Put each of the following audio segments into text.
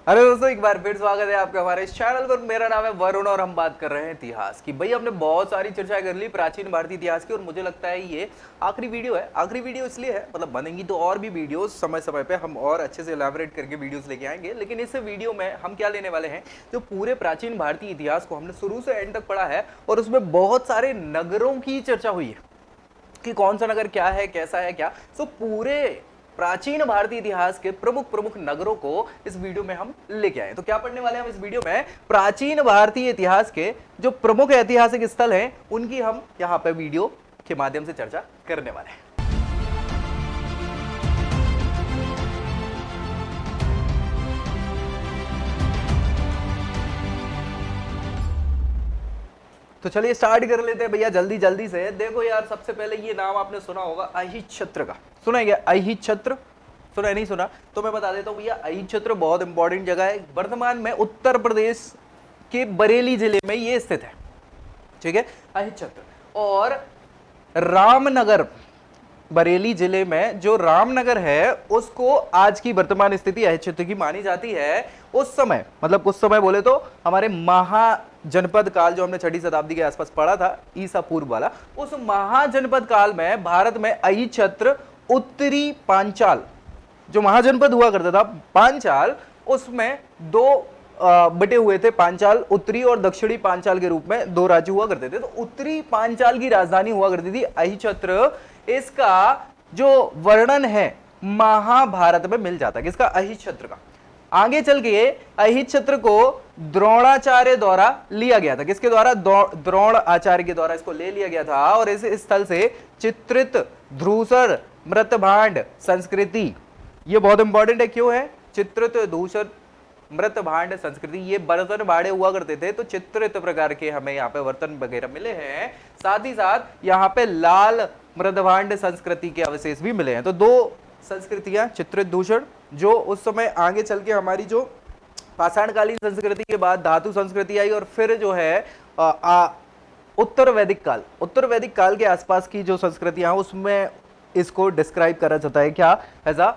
Hello दोस्तों, एक बार फिर स्वागत है आपका हमारे इस चैनल पर। मेरा नाम है वरुण और हम बात कर रहे हैं इतिहास की। भाई हमने बहुत सारी चर्चा कर ली प्राचीन भारतीय इतिहास की और मुझे लगता है ये आखिरी वीडियो है। आखिरी वीडियो इसलिए है, मतलब बनेंगी तो और भी वीडियोस समय समय पे हम और अच्छे से इलैबोरेट करके वीडियोस लेके आएंगे, लेकिन इस वीडियो में हम क्या लेने वाले हैं, जो पूरे प्राचीन भारतीय इतिहास को हमने शुरू से एंड तक पढ़ा है और उसमें बहुत सारे नगरों की चर्चा हुई है कि कौन सा नगर क्या है, कैसा है, क्या। सो पूरे प्राचीन भारतीय इतिहास के प्रमुख प्रमुख नगरों को इस वीडियो में हम लेके आए। तो क्या पढ़ने वाले हैं हम इस वीडियो में, प्राचीन भारतीय इतिहास के जो प्रमुख ऐतिहासिक स्थल हैं उनकी हम यहां पे वीडियो के माध्यम से चर्चा करने वाले हैं। तो चलिए स्टार्ट कर लेते हैं भैया जल्दी जल्दी से। देखो यार, सबसे पहले ये नाम आपने सुना होगा अहिच्छत्र का। सुना है क्या अहिच्छत्र? सुना है? नहीं सुना तो मैं बता देता हूँ भैया, अहिच्छत्र बहुत इंपॉर्टेंट जगह है। वर्तमान में उत्तर प्रदेश के बरेली जिले में ये स्थित है, ठीक है, अहिच्छत्र। और रामनगर, बरेली जिले में जो रामनगर है उसको आज की वर्तमान स्थिति अहिच्छत्र की मानी जाती है। उस समय, मतलब कुछ समय बोले तो हमारे महाजनपद काल जो हमने 6वीं शताब्दी के आसपास पढ़ा था, ईसा पूर्व वाला, उस महाजनपद काल में भारत में अहिच्छत्र, उत्तरी पांचाल जो महाजनपद हुआ करता था, पांचाल, उसमें दो बटे हुए थे, पांचाल उत्तरी और दक्षिणी पांचाल के रूप में दो राज्य हुआ करते थे। तो उत्तरी पांचाल की राजधानी हुआ करती थी अहिच्छत्र। इसका जो वर्णन है महाभारत में मिल जाता है, किसका? अहिच्छत्र का। आगे चल के अहिच्छत्र को द्रोणाचार्य द्वारा लिया गया था। किसके द्वारा? द्रोण आचार्य के द्वारा इसको ले लिया गया था। और इस स्थल से चित्रित धूसर मृतभांड संस्कृति, ये बहुत इंपॉर्टेंट है। क्यों है? चित्रित धूसर मृत भांड संस्कृति, ये बर्तन बाड़े हुआ करते थे, तो चित्रित प्रकार के हमें यहाँ पे बर्तन वगैरह मिले हैं। साथ ही साथ यहाँ पे लाल मृदभांड संस्कृति के अवशेष भी मिले हैं। तो दो संस्कृतियां, चित्रित दूषण, जो उस समय आगे चल के हमारी जो पाषाणकालीन संस्कृति के बाद धातु संस्कृति आई, और फिर जो है उत्तर वैदिक काल, उत्तर वैदिक काल के आसपास की जो संस्कृतियां उसमें इसको डिस्क्राइब करा जाता है क्या? एज अ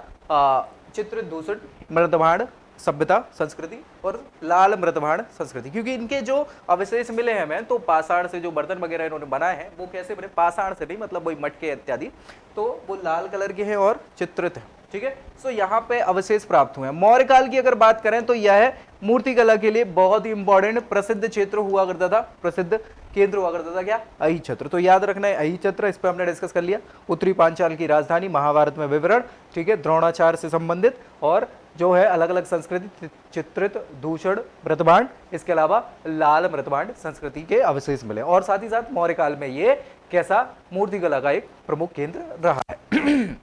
चित्रित दूषण मृदभांड सभ्यता संस्कृति और लाल मृतभांड संस्कृति, क्योंकि इनके जो अवशेष मिले हैं हमें, तो पाषाण से जो बर्तन वगैरह इन्होंने बनाए हैं वो कैसे बने? पाषाण से नहीं, मतलब वही मटके इत्यादि, तो वो लाल कलर के हैं और चित्रित है, ठीक है। सो यहाँ पे अवशेष प्राप्त हुए हैं। मौर्य काल की अगर बात करें तो यह मूर्तिकला के लिए बहुत ही इंपॉर्टेंट प्रसिद्ध क्षेत्र हुआ करता था, प्रसिद्ध केंद्र हुआ करता था। क्या? अहिच्छत्र। तो याद रखना है अहिच्छत्र, इस पर हमने डिस्कस कर लिया। उत्तरी पांचाल की राजधानी, महाभारत में विवरण, ठीक है, द्रोणाचार्य से संबंधित, और जो है अलग अलग संस्कृति, चित्रित दूषण मृतभांड, इसके अलावा लाल मृतभांड संस्कृति के अवशेष मिले। और साथ ही साथ मौर्य काल में ये कैसा? मूर्तिकला का एक प्रमुख केंद्र रहा है।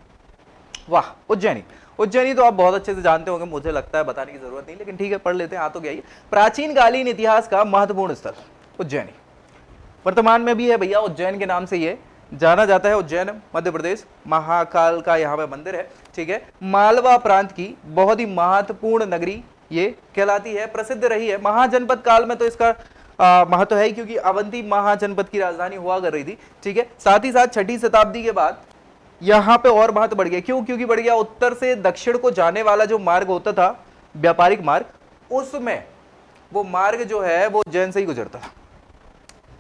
वाह, उज्जैनी। उज्जैनी तो आप बहुत अच्छे से जानते होंगे, मुझे लगता है बताने की जरूरत नहीं, लेकिन ठीक है पढ़ लेते हैं, आ तो गया ही। प्राचीन कालीन इतिहास का महत्वपूर्ण स्थल उज्जैनी, वर्तमान में भी है भैया, उज्जैन के नाम से ये जाना जाता है। उज्जैन मध्य प्रदेश, महाकाल का यहाँ पे मंदिर है, ठीक है। मालवा प्रांत की बहुत ही महत्वपूर्ण नगरी ये कहलाती है, प्रसिद्ध रही है। महाजनपद काल में तो इसका महत्व है, क्योंकि अवंती महाजनपद की राजधानी हुआ कर रही थी, ठीक है। साथ ही साथ 6वीं शताब्दी के बाद यहाँ पे और महत्व बढ़ गया। क्यों? क्योंकि बढ़ गया उत्तर से दक्षिण को जाने वाला जो मार्ग होता था, व्यापारिक मार्ग, उसमें वो मार्ग जो है वो उज्जैन से ही गुजरता था,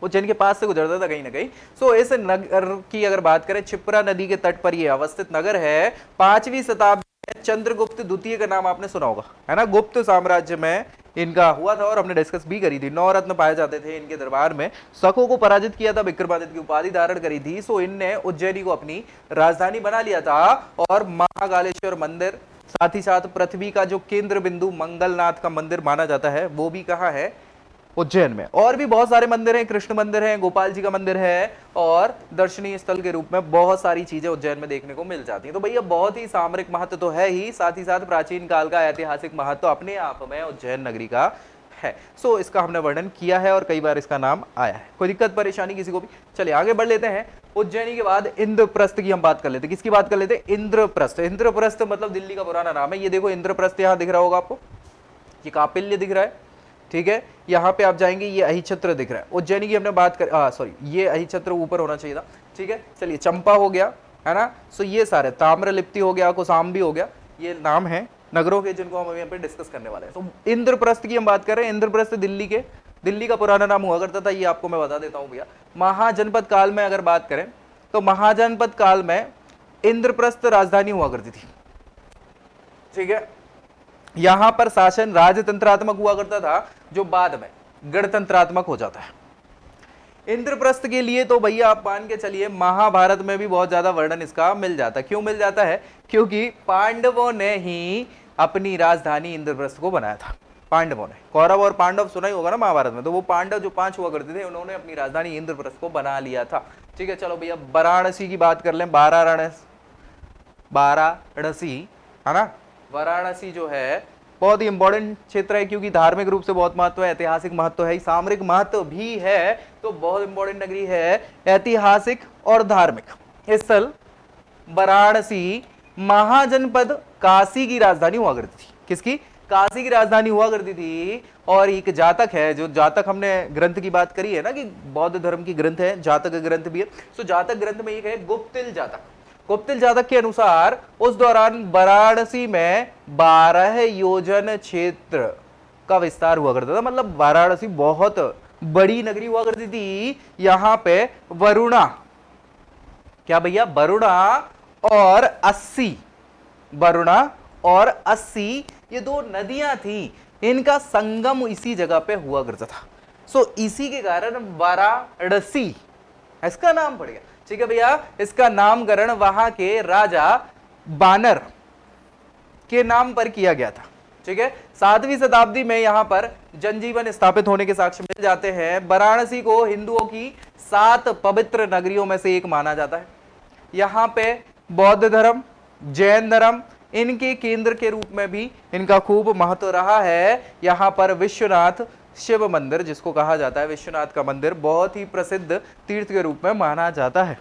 उज्जैन के पास से गुजरता था कहीं ना कहीं। सो इस नगर की अगर बात करें, क्षिप्रा नदी के तट पर यह अवस्थित नगर है। 5वीं शताब्दी में चंद्रगुप्त द्वितीय का नाम आपने सुना होगा, है ना, गुप्त साम्राज्य में इनका हुआ था और हमने डिस्कस भी करी थी। 9 रत्न पाए जाते थे इनके दरबार में, शकों को पराजित किया था, विक्रमादित्य की उपाधि धारण करी थी। सो इनने उज्जैनी को अपनी राजधानी बना लिया था। और महाकालेश्वर मंदिर, साथ ही साथ पृथ्वी का जो केंद्र बिंदु मंगलनाथ का मंदिर माना जाता है, वो भी कहाँ है? उज्जैन में। और भी बहुत सारे मंदिर हैं, कृष्ण मंदिर है, गोपाल जी का मंदिर है, और दर्शनीय स्थल के रूप में बहुत सारी चीजें उज्जैन में देखने को मिल जाती हैं। तो भैया बहुत ही सामरिक महत्व तो है ही, साथ ही साथ प्राचीन काल का ऐतिहासिक महत्व अपने आप में उज्जैन नगरी का है। सो इसका हमने वर्णन किया है और कई बार इसका नाम आया है। कोई दिक्कत परेशानी किसी को भी? चलिए आगे बढ़ लेते हैं। उज्जैनी के बाद इंद्रप्रस्थ की हम बात कर लेते हैं। किसकी बात कर लेते हैं? इंद्रप्रस्थ। इंद्रप्रस्थ मतलब दिल्ली का पुराना नाम है। ये देखो इंद्रप्रस्थ यहाँ दिख रहा होगा आपको, ये कापिल्य दिख रहा है, ठीक है। यहाँ पे आप जाएंगे, ये अहिच्छत्र दिख रहा है। उज्जैनी की हमने बात कर, सॉरी, ये अहिच्छत्र ऊपर होना चाहिए था, ठीक है। चलिए चंपा हो गया, है ना। सो ये सारे, ताम्रलिप्ति हो गया, कोसाम्बी हो गया, ये नाम है नगरों के, जिनको हम यहाँ पे डिस्कस करने वाले हैं। तो इंद्रप्रस्थ की हम बात कर रहे हैं। इंद्रप्रस्थ दिल्ली का पुराना नाम हुआ करता था, ये आपको मैं बता देता हूँ भैया। महाजनपद काल में अगर बात करें तो महाजनपद काल में इंद्रप्रस्थ राजधानी हुआ करती थी, ठीक है। यहां पर शासन राजतंत्रात्मक हुआ करता था, जो बाद में गणतंत्रात्मक हो जाता है। इंद्रप्रस्थ के लिए तो भैया आप मान के चलिए महाभारत में भी बहुत ज्यादा वर्णन इसका मिल जाता है। क्यों मिल जाता है? क्योंकि पांडवों ने ही अपनी राजधानी इंद्रप्रस्थ को बनाया था। पांडवों ने, कौरव और पांडव सुना ही होगा ना महाभारत में, तो वो पांडव जो 5 हुआ करते थे, उन्होंने अपनी राजधानी इंद्रप्रस्थ को बना लिया था, ठीक है। चलो भैया वाराणसी की बात कर लें। वाराणसी है ना, वाराणसी जो है बहुत ही इंपॉर्टेंट क्षेत्र है, क्योंकि धार्मिक रूप से बहुत महत्व है, ऐतिहासिक महत्व है, सामरिक महत्व भी है, तो बहुत इंपॉर्टेंट नगरी है, ऐतिहासिक और धार्मिक स्थल। वाराणसी महाजनपद काशी की राजधानी हुआ करती थी। किसकी? काशी की राजधानी हुआ करती थी। और एक जातक है, जो जातक हमने ग्रंथ की बात करी है ना, कि बौद्ध धर्म की ग्रंथ है, जातक ग्रंथ भी है। तो जातक ग्रंथ में एक है गुप्तिल जातक। गुप्तिल जातक के अनुसार उस दौरान वाराणसी में 12 योजन क्षेत्र का विस्तार हुआ करता था। मतलब वाराणसी बहुत बड़ी नगरी हुआ करती थी। यहां पे वरुणा, क्या भैया? वरुणा और 80, वरुणा और 80 ये 2 नदियां थी, इनका संगम इसी जगह पे हुआ करता था। सो इसी के कारण वाराणसी इसका नाम पड़ गया, ठीक है भैया। इसका नामकरण वहां के राजा बानर के नाम पर किया गया था, ठीक है। 7वीं शताब्दी में यहां पर जनजीवन स्थापित होने के साक्ष्य मिल जाते हैं। वाराणसी को हिंदुओं की 7 पवित्र नगरियों में से एक माना जाता है। यहां पे बौद्ध धर्म, जैन धर्म, इनके केंद्र के रूप में भी इनका खूब महत्व रहा है। यहां पर विश्वनाथ शिव मंदिर, जिसको कहा जाता है विश्वनाथ का मंदिर, बहुत ही प्रसिद्ध तीर्थ के रूप में माना जाता है,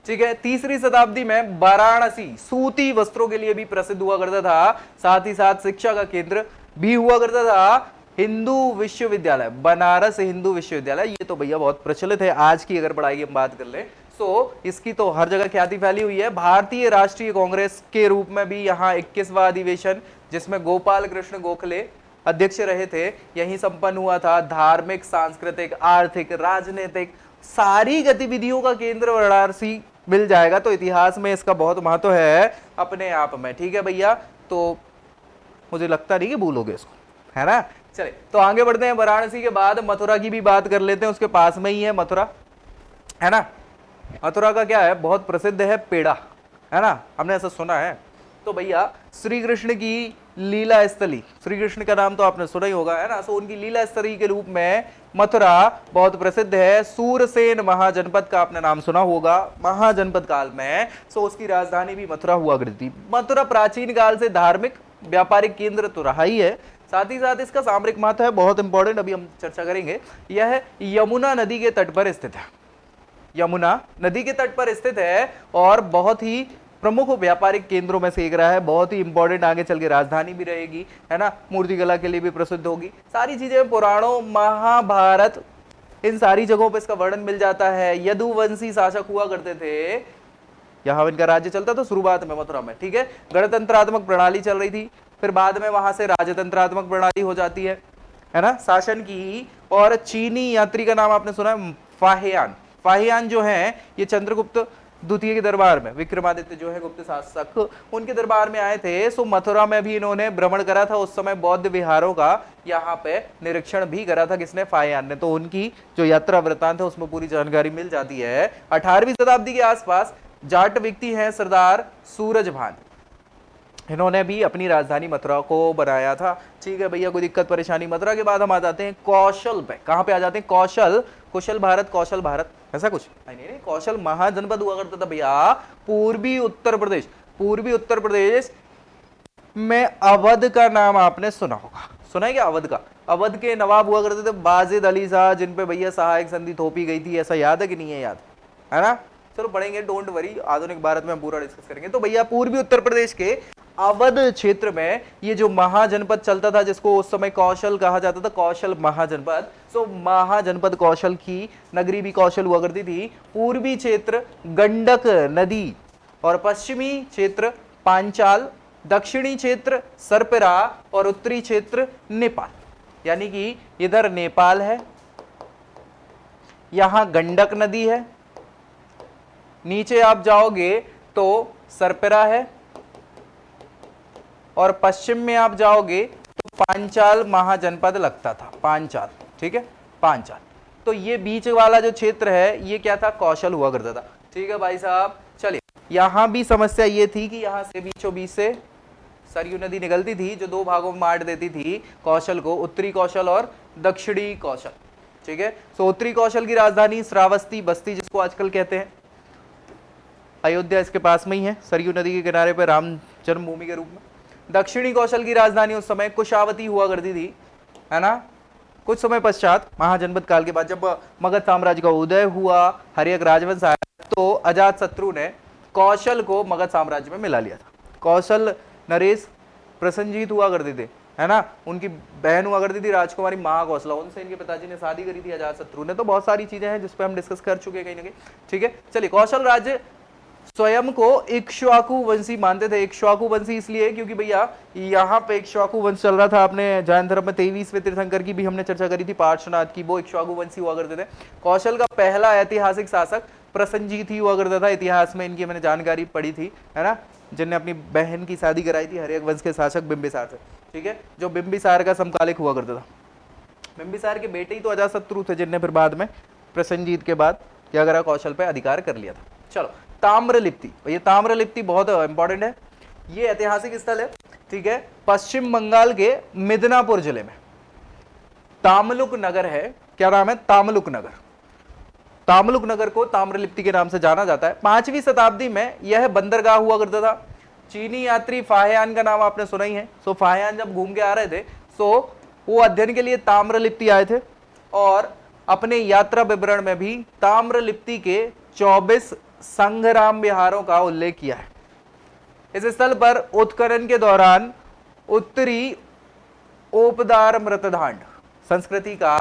ठीक है। 3री शताब्दी में वाराणसी सूती वस्त्रों के लिए भी प्रसिद्ध हुआ करता था, साथ ही साथ शिक्षा का केंद्र भी हुआ करता था। हिंदू विश्वविद्यालय, बनारस हिंदू विश्वविद्यालय, ये तो भैया बहुत प्रचलित है आज की अगर पढ़ाई की हम बात कर ले। सो इसकी तो हर जगह ख्याति फैली हुई है। भारतीय राष्ट्रीय कांग्रेस के रूप में भी यहाँ 21वां अधिवेशन, जिसमें गोपाल कृष्ण गोखले अध्यक्ष रहे थे, यही संपन्न हुआ था। धार्मिक, सांस्कृतिक, आर्थिक, राजनीतिक सारी गतिविधियों का केंद्र वाराणसी मिल जाएगा। तो इतिहास में इसका बहुत महत्व है अपने आप में, ठीक है भैया। तो मुझे लगता नहीं कि भूलोगे इसको, है ना। चले तो आगे बढ़ते हैं। वाराणसी के बाद मथुरा की भी बात कर लेते हैं, उसके पास में ही है मथुरा, है ना। मथुरा का क्या है? बहुत प्रसिद्ध है पेड़ा, है ना, हमने ऐसा सुना है। तो भैया श्री कृष्ण की लीला स्थली, श्री कृष्ण का नाम तो आपने सुना ही होगा, है ना। सो उनकी लीला स्थली के रूप में मथुरा बहुत प्रसिद्ध है। सूरसेन महाजनपद का आपने नाम सुना होगा महाजनपद काल में। सो उसकी राजधानी भी मथुरा हुआ करती थी। मथुरा प्राचीन काल से धार्मिक व्यापारिक केंद्र तो रहा ही है, साथ ही साथ इसका सामरिक महत्व है, बहुत इंपॉर्टेंट, अभी हम चर्चा करेंगे। यह यमुना नदी के तट पर स्थित है, यमुना नदी के तट पर स्थित है और बहुत ही प्रमुख व्यापारिक केंद्रों में से एक रहा है। बहुत ही इंपॉर्टेंट, आगे चल के राजधानी भी रहेगी, है ना। मूर्तिकला के लिए भी प्रसिद्ध होगी। सारी चीजें पुराणों, महाभारत, इन सारी जगहों पर इसका वर्णन मिल जाता है। यदुवंशी शासक हुआ करते थे, यहाँ इनका राज्य चलता था शुरुआत में मथुरा में, ठीक है। गणतंत्रात्मक प्रणाली चल रही थी, फिर बाद में वहां से राजतंत्रात्मक प्रणाली हो जाती है ना, शासन की। और चीनी यात्री का नाम आपने सुना है, फाहियान। फाहियान जो है ये चंद्रगुप्त द्वितीय के दरबार में, विक्रमादित्य जो है गुप्त शासक, उनके दरबार में आए थे। सो मथुरा में भी इन्होंने भ्रमण करा था, उस समय बौद्ध विहारों का यहाँ पे निरीक्षण भी करा था। किसने? फाहियान ने। तो उनकी जो यात्रा वृत्तांत है उसमें पूरी जानकारी मिल जाती है। 18वीं शताब्दी के आसपास जाट व्यक्ति हैं सरदार सूरजभान, इन्होंने भी अपनी राजधानी मथुरा को बनाया था, ठीक है भैया। कोई दिक्कत परेशानी? मथुरा के बाद हम आ जाते हैं कौशल पे। कहां पे आ जाते हैं? कौशल, कुशल भारत, कौशल भारत, ऐसा कुछ नहीं, कौशल महाजनपद हुआ करता था भैया पूर्वी उत्तर प्रदेश। पूर्वी उत्तर प्रदेश में अवध का नाम आपने सुना होगा, सुना है क्या अवध का? अवध के नवाब हुआ करते थे बाजिद अली शाह, जिन पे भैया सहायक संधि थोपी गई थी, ऐसा याद है कि नहीं है? याद है ना। चलो पढ़ेंगे, डोंट वरी, आधुनिक भारत में हम पूरा डिस्कस करेंगे। तो भैया पूर्वी उत्तर प्रदेश के अवध क्षेत्र में ये जो महाजनपद चलता था, जिसको उस समय कौशल कहा जाता था, कौशल महाजनपद। सो महाजनपद कौशल की नगरी भी कौशल हुआ करती थी। पूर्वी क्षेत्र गंडक नदी और पश्चिमी क्षेत्र पांचाल दक्षिणी क्षेत्र सरपरा और उत्तरी क्षेत्र नेपाल, यानी कि इधर नेपाल है, यहां गंडक नदी है, नीचे आप जाओगे तो सरपरा है, और पश्चिम में आप जाओगे तो पांचाल महाजनपद लगता था, पांचाल, ठीक है, पांचाल। तो ये बीच वाला जो क्षेत्र है ये क्या था, कौशल हुआ करता था, ठीक है भाई साहब। चलिए, यहां भी समस्या ये थी कि यहां से बीचों बीच से सरयू नदी निकलती थी जो दो भागों में बांट देती थी कौशल को, उत्तरी कौशल और दक्षिणी कौशल, ठीक है। तो उत्तरी कौशल की राजधानी श्रावस्ती, बस्ती जिसको आजकल कहते हैं, अयोध्या इसके पास में ही है, सरयू नदी के किनारे पर राम जन्मभूमि के रूप में। दक्षिणी कौशल की राजधानी उस समय कुशावती हुआ करती थी, है ना। कुछ समय पश्चात महाजनपद काल के बाद जब मगध साम्राज्य का उदय हुआ, हर्यक राजवंश आया, तो अजात शत्रु ने कौशल को मगध साम्राज्य में मिला लिया था। कौशल नरेश प्रसन्नजीत हुआ करते थे, है ना, उनकी बहन हुआ करती थी राजकुमारी महाकौशला, उनसे इनके पिताजी ने शादी करी थी अजात शत्रु ने। तो बहुत सारी चीजें हैं जिस पे हम डिस्कस कर चुके हैं कहीं ना कहीं, ठीक है। चलिए, कौशल राज्य स्वयं को इक्ष्वाकु वंशी मानते थे। इक्ष्वाकु वंशी इसलिए क्योंकि भैया यहाँ पे इक्ष्वाकु वंश चल रहा था। आपने जैन धर्म में 23वें तीर्थंकर की भी हमने चर्चा करी थी, पार्श्वनाथ की, वो इक्ष्वाकु वंशी हुआ करते थे। कौशल का पहला ऐतिहासिक शासक प्रसन्नजीत ही हुआ करता था। इतिहास में इनकी मैंने जानकारी पढ़ी थी, है ना, जिनने अपनी बहन की शादी कराई थी हर्यक वंश के शासक बिंबिसार से, ठीक है, जो बिंबिसार का समकालिक हुआ करता था। बिंबिसार के बेटे ही तो अजातशत्रु थे जिनने फिर बाद में प्रसन्नजीत के बाद क्या करा, कौशल पे अधिकार कर लिया था। चलो, ताम्रलिप्ति, ये ताम्रलिप्ति बहुत इंपॉर्टेंट है, ये ऐतिहासिक स्थल है, ठीक है, पश्चिम बंगाल के मिदनापुर जिले में तामलुक नगर है। क्या नाम है, तामलुक नगर। तामलुक नगर को ताम्रलिप्ति के नाम से जाना जाता है। 5वीं शताब्दी में यह बंदरगाह हुआ करता था। चीनी यात्री फाहियान का नाम आपने सुना ही है। सो फाहियान जब घूम के आ रहे थे, सो वो अध्ययन के लिए ताम्रलिप्ति आए थे, और अपने यात्रा विवरण में भी ताम्रलिप्ति के 24 संघराम विहारों का उल्लेख किया है। इस स्थल पर उत्खनन के दौरान उत्तरी ओपदार मृतदांड संस्कृति का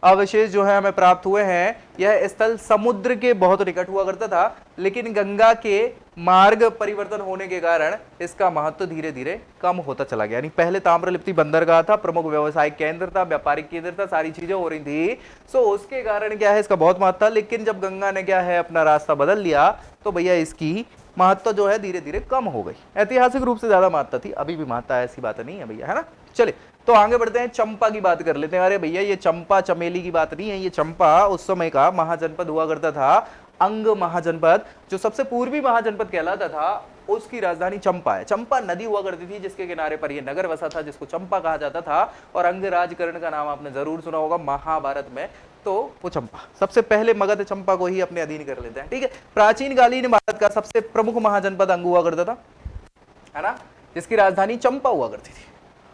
अवशेष जो है हमें प्राप्त हुए हैं। यह स्थल समुद्र के बहुत निकट हुआ करता था, लेकिन गंगा के मार्ग परिवर्तन होने के कारण इसका महत्व धीरे धीरे कम होता चला गया। यानी पहले ताम्रलिप्ति बंदरगाह था, प्रमुख व्यवसायिक केंद्र था, व्यापारिक केंद्र था, सारी चीजें हो रही थी। सो उसके कारण क्या है, इसका बहुत महत्व था। लेकिन जब गंगा ने क्या है अपना रास्ता बदल लिया, तो भैया इसकी महत्व जो है धीरे धीरे कम हो गई। ऐतिहासिक रूप से ज्यादा महत्ता थी, अभी भी महत्ता है, ऐसी बात नहीं है भैया, है ना। चलिए, तो आगे बढ़ते हैं, चंपा की बात कर लेते हैं। अरे भैया, ये चंपा चमेली की बात नहीं है, ये चंपा उस समय का महाजनपद हुआ करता था, अंग महाजनपद, जो सबसे पूर्वी महाजनपद कहलाता था, उसकी राजधानी चंपा है। चंपा नदी हुआ करती थी जिसके किनारे पर यह नगर बसा था, जिसको चंपा कहा जाता था। और अंग राजकरण का नाम आपने जरूर सुना होगा महाभारत में, तो वो चंपा सबसे पहले मगध चंपा को ही अपने अधीन कर लेते हैं, ठीक है। प्राचीन कालीन भारत का सबसे प्रमुख महाजनपद अंग हुआ करता था, है ना, जिसकी राजधानी चंपा हुआ करती थी।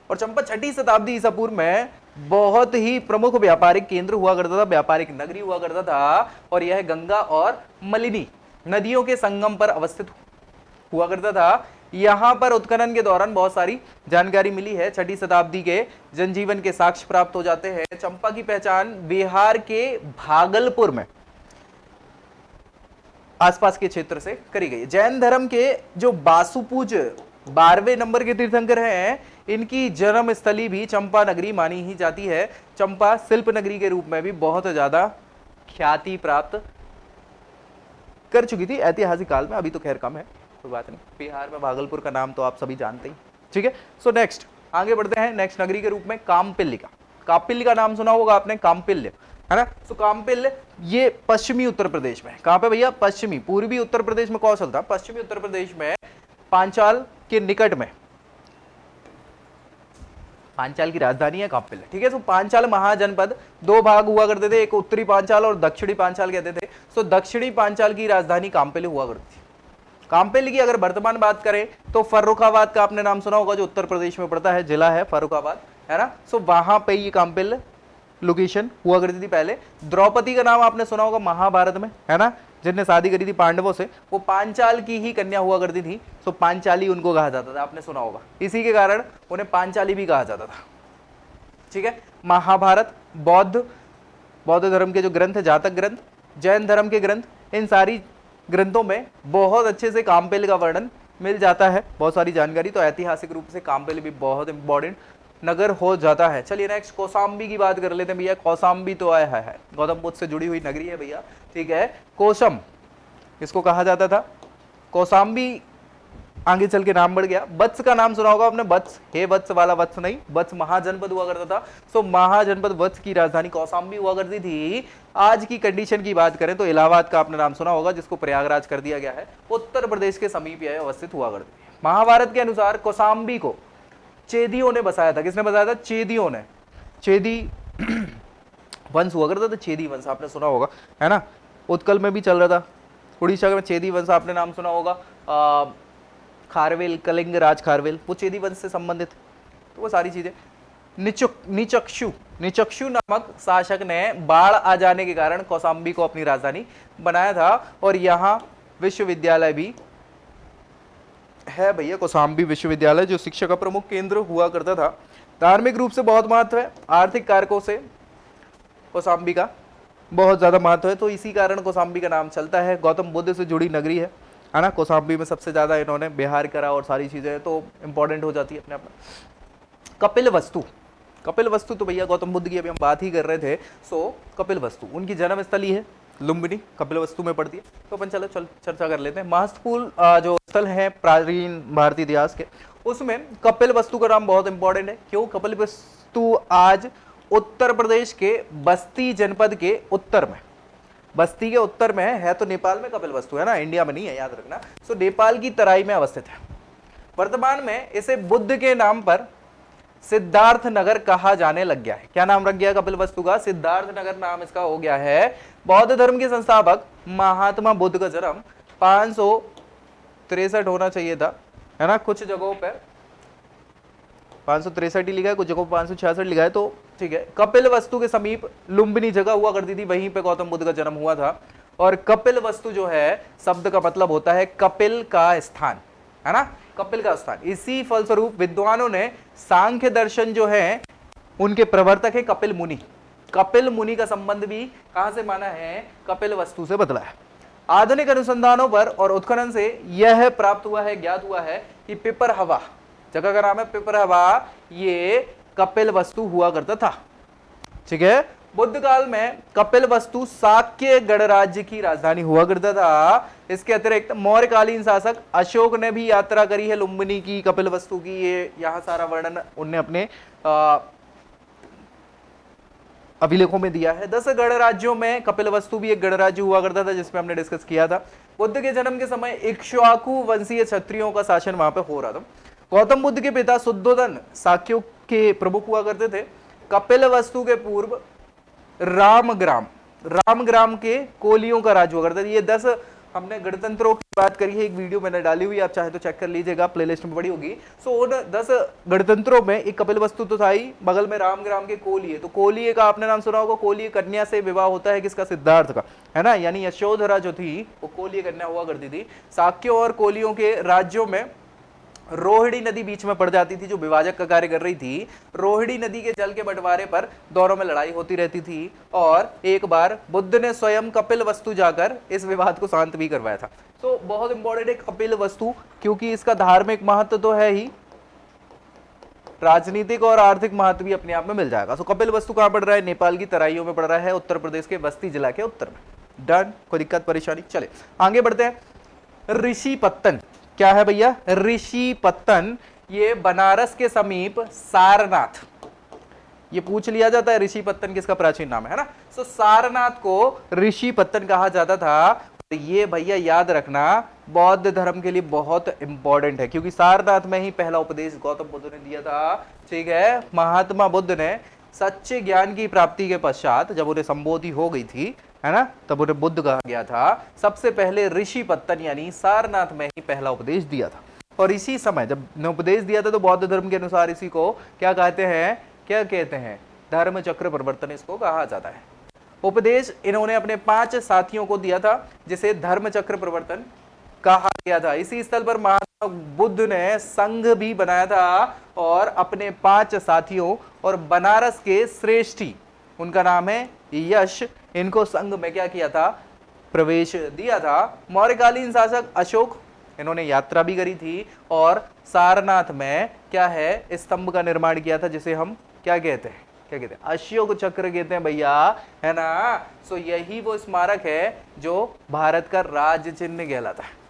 और चंपा 6ठी शताब्दी ईसा पूर्व में बहुत ही प्रमुख व्यापारिक केंद्र हुआ करता था, व्यापारिक नगरी हुआ करता था। और यह गंगा और मलिनी नदियों के संगम पर अवस्थित हुआ करता था। यहां पर उत्खनन के दौरान बहुत सारी जानकारी मिली है। 6ठी शताब्दी के जनजीवन के साक्ष्य प्राप्त हो जाते हैं। चंपा की पहचान बिहार के भागलपुर में आसपास के क्षेत्र से करी गई। जैन धर्म के जो बासुपूज 12वें नंबर के तीर्थंकर हैं, इनकी जन्म स्थली भी चंपा नगरी मानी ही जाती है। चंपा शिल्प नगरी के रूप में भी बहुत ज्यादा ख्याति प्राप्त कर चुकी थी ऐतिहासिक काल में, अभी तो खैर कम है, कोई बात नहीं। बिहार में भागलपुर का नाम तो आप सभी जानते ही, ठीक है। सो नेक्स्ट आगे बढ़ते हैं। नेक्स्ट नगरी के रूप में कामपिल्लिका। कामपिल्लिका नाम सुना होगा आपने, कामपिल्य, है ना। सो कामपिल्य ये पश्चिमी उत्तर प्रदेश में, कहां पे भैया, पश्चिमी, पूर्वी उत्तर प्रदेश में कौशल था, पश्चिमी उत्तर प्रदेश में पांचाल के निकट में, पांचाल की राजधानी है कामपिल्य, ठीक है। तो पांचाल महाजनपद 2 भाग हुआ करते थे, एक उत्तरी पांचाल और दक्षिणी पांचाल कहते थे। तो दक्षिणी पांचाल की राजधानी कामपिल्य हुआ करती थी। कामपिल्य की अगर वर्तमान बात करें तो फर्रुखाबाद का आपने नाम सुना होगा, जो उत्तर प्रदेश में पड़ता है, जिला है फर्रुखाबाद, है ना। सो वहां पे ये कामपिल्य लोकेशन हुआ करती थी पहले। द्रौपदी का नाम आपने सुना होगा महाभारत में, है ना, जिनने शादी करी थी पांडवों से, वो पांचाल की ही कन्या हुआ करती थी। तो पांचाली उनको कहा जाता था, आपने सुना होगा, इसी के कारण उन्हें पांचाली भी कहा जाता था, ठीक है। महाभारत, बौद्ध धर्म के जो ग्रंथ है, जातक ग्रंथ, जैन धर्म के ग्रंथ, इन सारी ग्रंथों में बहुत अच्छे से कामपिल्य का वर्णन मिल जाता है बहुत सारी जानकारी, तो ऐतिहासिक रूप से काम के लिए भी बहुत इंपॉर्टेंट नगर हो जाता है। चलिए नेक्स्ट कौशाम्बी की बात कर लेते हैं भैया। कौशाम्बी तो आया है गौतम बुद्ध से जुड़ी हुई नगरी है भैया, ठीक है। कोशम इसको कहा जाता था, कौशाम्बी आगे चल के नाम बढ़ गया। वत्स का नाम सुना होगा आपने, वत्स, हे वत्स वाला वत्स नहीं, वत्स महाजनपद हुआ करता था। सो महाजनपद वत्स की राजधानी कौशाम्बी हुआ करती थी। आज की कंडीशन की बात करें तो इलाहाबाद का आपने नाम सुना होगा, जिसको प्रयागराज कर दिया गया है, उत्तर प्रदेश के समीप यह अवस्थित हुआ करती है। महाभारत के अनुसार कौशाम्बी को चेदियों ने बसाया था। किसने बसाया था? चेदियों ने। चेदी वंश हुआ करता था, चेदी वंश आपने सुना होगा, है ना। उत्कल में भी चल रहा था, उड़ीसा में चेदी वंश आपने नाम सुना होगा। खारवेल, कलिंग राज खारवेल, वो चेदी वंश से संबंधित, तो वो सारी चीजें। निचक्षु नामक शासक ने बाढ़ आ जाने के कारण कौशाम्बी को अपनी राजधानी बनाया था, और यहाँ विश्वविद्यालय भी है भैया, कौशाम्बी विश्वविद्यालय, जो शिक्षा का प्रमुख केंद्र हुआ करता था। धार्मिक रूप से बहुत महत्व है, आर्थिक कारकों से कौशाम्बी का बहुत ज्यादा महत्व है, तो इसी कारण कौशाम्बी का नाम चलता है। गौतम बुद्ध से जुड़ी नगरी है ना। कौशाम्बी में सबसे ज्यादा इन्होंने बिहार करा और सारी चीजें, तो इंपॉर्टेंट हो जाती है अपने आप में। कपिल वस्तु, कपिल वस्तु तो भैया गौतम बुद्ध की अभी हम बात ही कर रहे थे। सो कपिल वस्तु उनकी जन्म स्थली है, लुम्बिनी कपिल वस्तु में पड़ती है, तो अपन चलो चर्चा कर लेते हैं। महत्वपूर्ण जो स्थल है प्राचीन भारतीय इतिहास के, उसमें कपिल वस्तु का नाम बहुत इंपॉर्टेंट है। क्यों? कपिल वस्तु आज उत्तर प्रदेश के बस्ती जनपद के उत्तर में, बस्ती के उत्तर में है तो नेपाल में कपिल वस्तु है ना, इंडिया में नहीं है, याद रखना। सो नेपाल की तराई में अवस्थित है। वर्तमान में इसे बुद्ध के नाम पर सिद्धार्थ नगर कहा जाने लग गया है। क्या नाम रख गया कपिल वस्तु का? सिद्धार्थ नगर नाम इसका हो गया है। बौद्ध धर्म के संस्थापक महात्मा बुद्ध का जन्म 563 होना चाहिए था, है ना। कुछ जगहों पे 563 ही लिखा है, कुछ जगहों पर 566 लिखा है, तो ठीक है। कपिल वस्तु के समीप लुम्बिनी जगह हुआ करती थी, वहीं पे गौतम बुद्ध का जन्म हुआ था। और कपिल वस्तु जो है शब्द का मतलब होता है कपिल का स्थान, है ना, कपिल का स्थान। इसी फलस्वरूप विद्वानों ने सांख्य दर्शन जो है उनके प्रवर्तक है कपिल मुनि। कपिल मुनि का संबंध भी कहां से माना है? कपिल वस्तु से बदला है। आधुनिक अनुसंधानों पर और उत्खनन से यह प्राप्त हुआ है, ज्ञात हुआ है कि पिपरहवा, जगह का नाम है पिपरहवा, ये कपिल वस्तु हुआ करता था, ठीक है। बुद्ध काल में कपिल वस्तु साक्य गणराज्य की राजधानी हुआ करता था। इसके अतिरिक्त मौर्यकालीन शासक अशोक ने भी यात्रा करी है लुम्बिनी की, कपिल वस्तु की। ये यहाँ सारा वर्णन उनने अपने अभिलेखों में दिया है। 10 गणराज्यों में कपिल वस्तु भी एक गणराज्य हुआ करता था, जिसमें हमने डिस्कस किया था। बुद्ध के जन्म के समय इक्ष्वाकु वंशीय क्षत्रियों का शासन वहां पे हो रहा था। गौतम बुद्ध के पिता शुद्धोधन साक्यों के प्रमुख हुआ करते थे। कपिल वस्तु के पूर्व रामग्राम के कोलियों का राज्य हुआ करता था। ये 10 हमने गणतंत्रों की बात करी है, एक वीडियो मैंने डाली हुई, आप चाहे तो चेक कर लीजिएगा, प्लेलिस्ट में पड़ी होगी। सो उन 10 गणतंत्रों में एक कपिल वस्तु तो था ही, बगल में रामग्राम के कोलिये, तो कोलिये का आपने नाम सुना होगा। कोलिये कन्या से विवाह होता है किसका? सिद्धार्थ का, है ना। यानी यशोधरा जो थी वो कोलिये कन्या हुआ करती थी। साक्यों और कोलियों के राज्यों में रोहिणी नदी बीच में पड़ जाती थी, जो विभाजक का कार्य कर रही थी। रोहिणी नदी के जल के बंटवारे पर दोनों में लड़ाई होती रहती थी, और एक बार बुद्ध ने स्वयं कपिल वस्तु जाकर इस विवाद को शांत भी करवाया था। तो बहुत इंपॉर्टेंट है कपिल वस्तु, क्योंकि इसका धार्मिक महत्व तो है ही, राजनीतिक और आर्थिक महत्व भी अपने आप में मिल जाएगा। तो कपिल वस्तु कहां पड़ रहा है? नेपाल की तराइयों में पड़ रहा है, उत्तर प्रदेश के बस्ती जिला के उत्तर में। डन, कोई दिक्कत परेशानी? चले आगे बढ़ते हैं। ऋषिपत्तन क्या है भैया? ऋषिपत्तन ये बनारस के समीप सारनाथ, ये पूछ लिया जाता है ऋषिपत्तन किसका प्राचीन नाम है ना। सो सारनाथ को ऋषिपत्तन कहा जाता था। तो ये भैया याद रखना बौद्ध धर्म के लिए बहुत इंपॉर्टेंट है, क्योंकि सारनाथ में ही पहला उपदेश गौतम बुद्ध ने दिया था, ठीक है। महात्मा बुद्ध ने सच्चे ज्ञान की प्राप्ति के पश्चात जब उन्हें संबोधि हो गई थी, है ना, तब उन्हें बुद्ध कहा गया था। सबसे पहले ऋषिपत्तन यानी सारनाथ में ही पहला उपदेश दिया था। और इसी समय जब ने उपदेश दिया था तो बौद्ध धर्म के अनुसार इसी को क्या कहते हैं? क्या कहते हैं? धर्म चक्र प्रवर्तन इसको कहा जाता है। उपदेश इन्होंने अपने 5 साथियों को दिया था, जिसे धर्म चक्र प्रवर्तन कहा गया था। इसी स्थल पर महात्मा बुद्ध ने संघ भी बनाया था, और अपने 5 साथियों और बनारस के श्रेष्ठी, उनका नाम है यश, इनको संघ में क्या किया था? प्रवेश दिया था। मौर्यकालीन शासक अशोक इन्होंने यात्रा भी करी थी और सारनाथ में क्या है स्तंभ का निर्माण किया था, जिसे हम क्या कहते हैं, क्या कहते हैं, अशोक चक्र कहते हैं भैया, है ना। सो यही वो स्मारक है जो भारत का राज चिन्ह कहलाता है।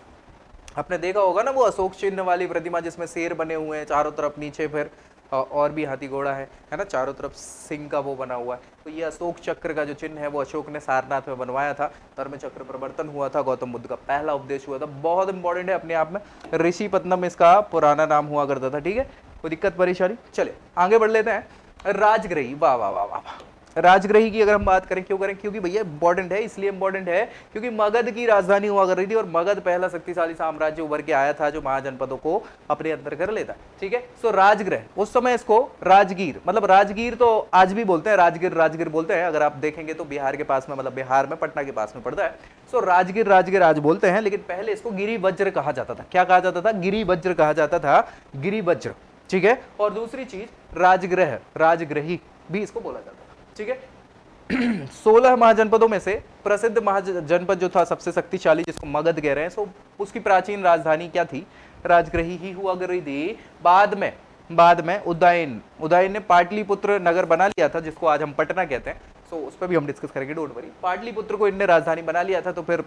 आपने देखा होगा ना वो अशोक चिन्ह वाली प्रतिमा जिसमें शेर बने हुए हैं चारों तरफ, नीचे फिर और भी हाथी घोड़ा है ना, चारों तरफ सिंह का वो बना हुआ है। तो ये अशोक चक्र का जो चिन्ह है वो अशोक ने सारनाथ में बनवाया था। धर्म चक्र प्रवर्तन हुआ था, गौतम बुद्ध का पहला उपदेश हुआ था। बहुत इंपॉर्टेंट है अपने आप में। ऋषि पत्नम इसका पुराना नाम हुआ करता था, ठीक है। कोई दिक्कत परेशानी, चले आगे बढ़ लेते हैं। राजगृही, वाह वाह वाह वाह वाह। राजगृही की अगर हम बात करें, क्यों करें, क्योंकि भैया इंपॉर्टेंट है, इसलिए इंपॉर्टेंट है क्योंकि मगध की राजधानी हुआ कर रही थी और मगध पहला शक्तिशाली साम्राज्य उभर के आया था जो महाजनपदों को अपने अंदर कर लेता, ठीक है। सो राजगृह, उस समय इसको राजगीर, मतलब राजगीर तो आज भी बोलते हैं, राजगीर राजगीर बोलते हैं। अगर आप देखेंगे तो बिहार के पास में, मतलब बिहार में पटना के पास में पड़ता है। सो राजगीर राजगीर आज बोलते हैं, लेकिन पहले इसको गिरी वज्र कहा जाता था। क्या कहा जाता था? गिरी वज्र कहा जाता था, गिरी वज्र, ठीक है। और दूसरी चीज राजगृह, राजगृही भी इसको बोला जाता था, ठीक है। 16 महाजनपदों में से प्रसिद्ध महाजनपद जो था सबसे शक्तिशाली, जिसको मगध कह रहे हैं, सो उसकी प्राचीन राजधानी क्या थी? राजगृही ही हुआ कर रही थी। बाद में उदयन ने पाटलिपुत्र नगर बना लिया था, जिसको आज हम पटना कहते हैं। सो उस पर भी हम डिस्कस करेंगे, डोंट वरी। पाटलिपुत्र को इनने राजधानी बना लिया था, तो फिर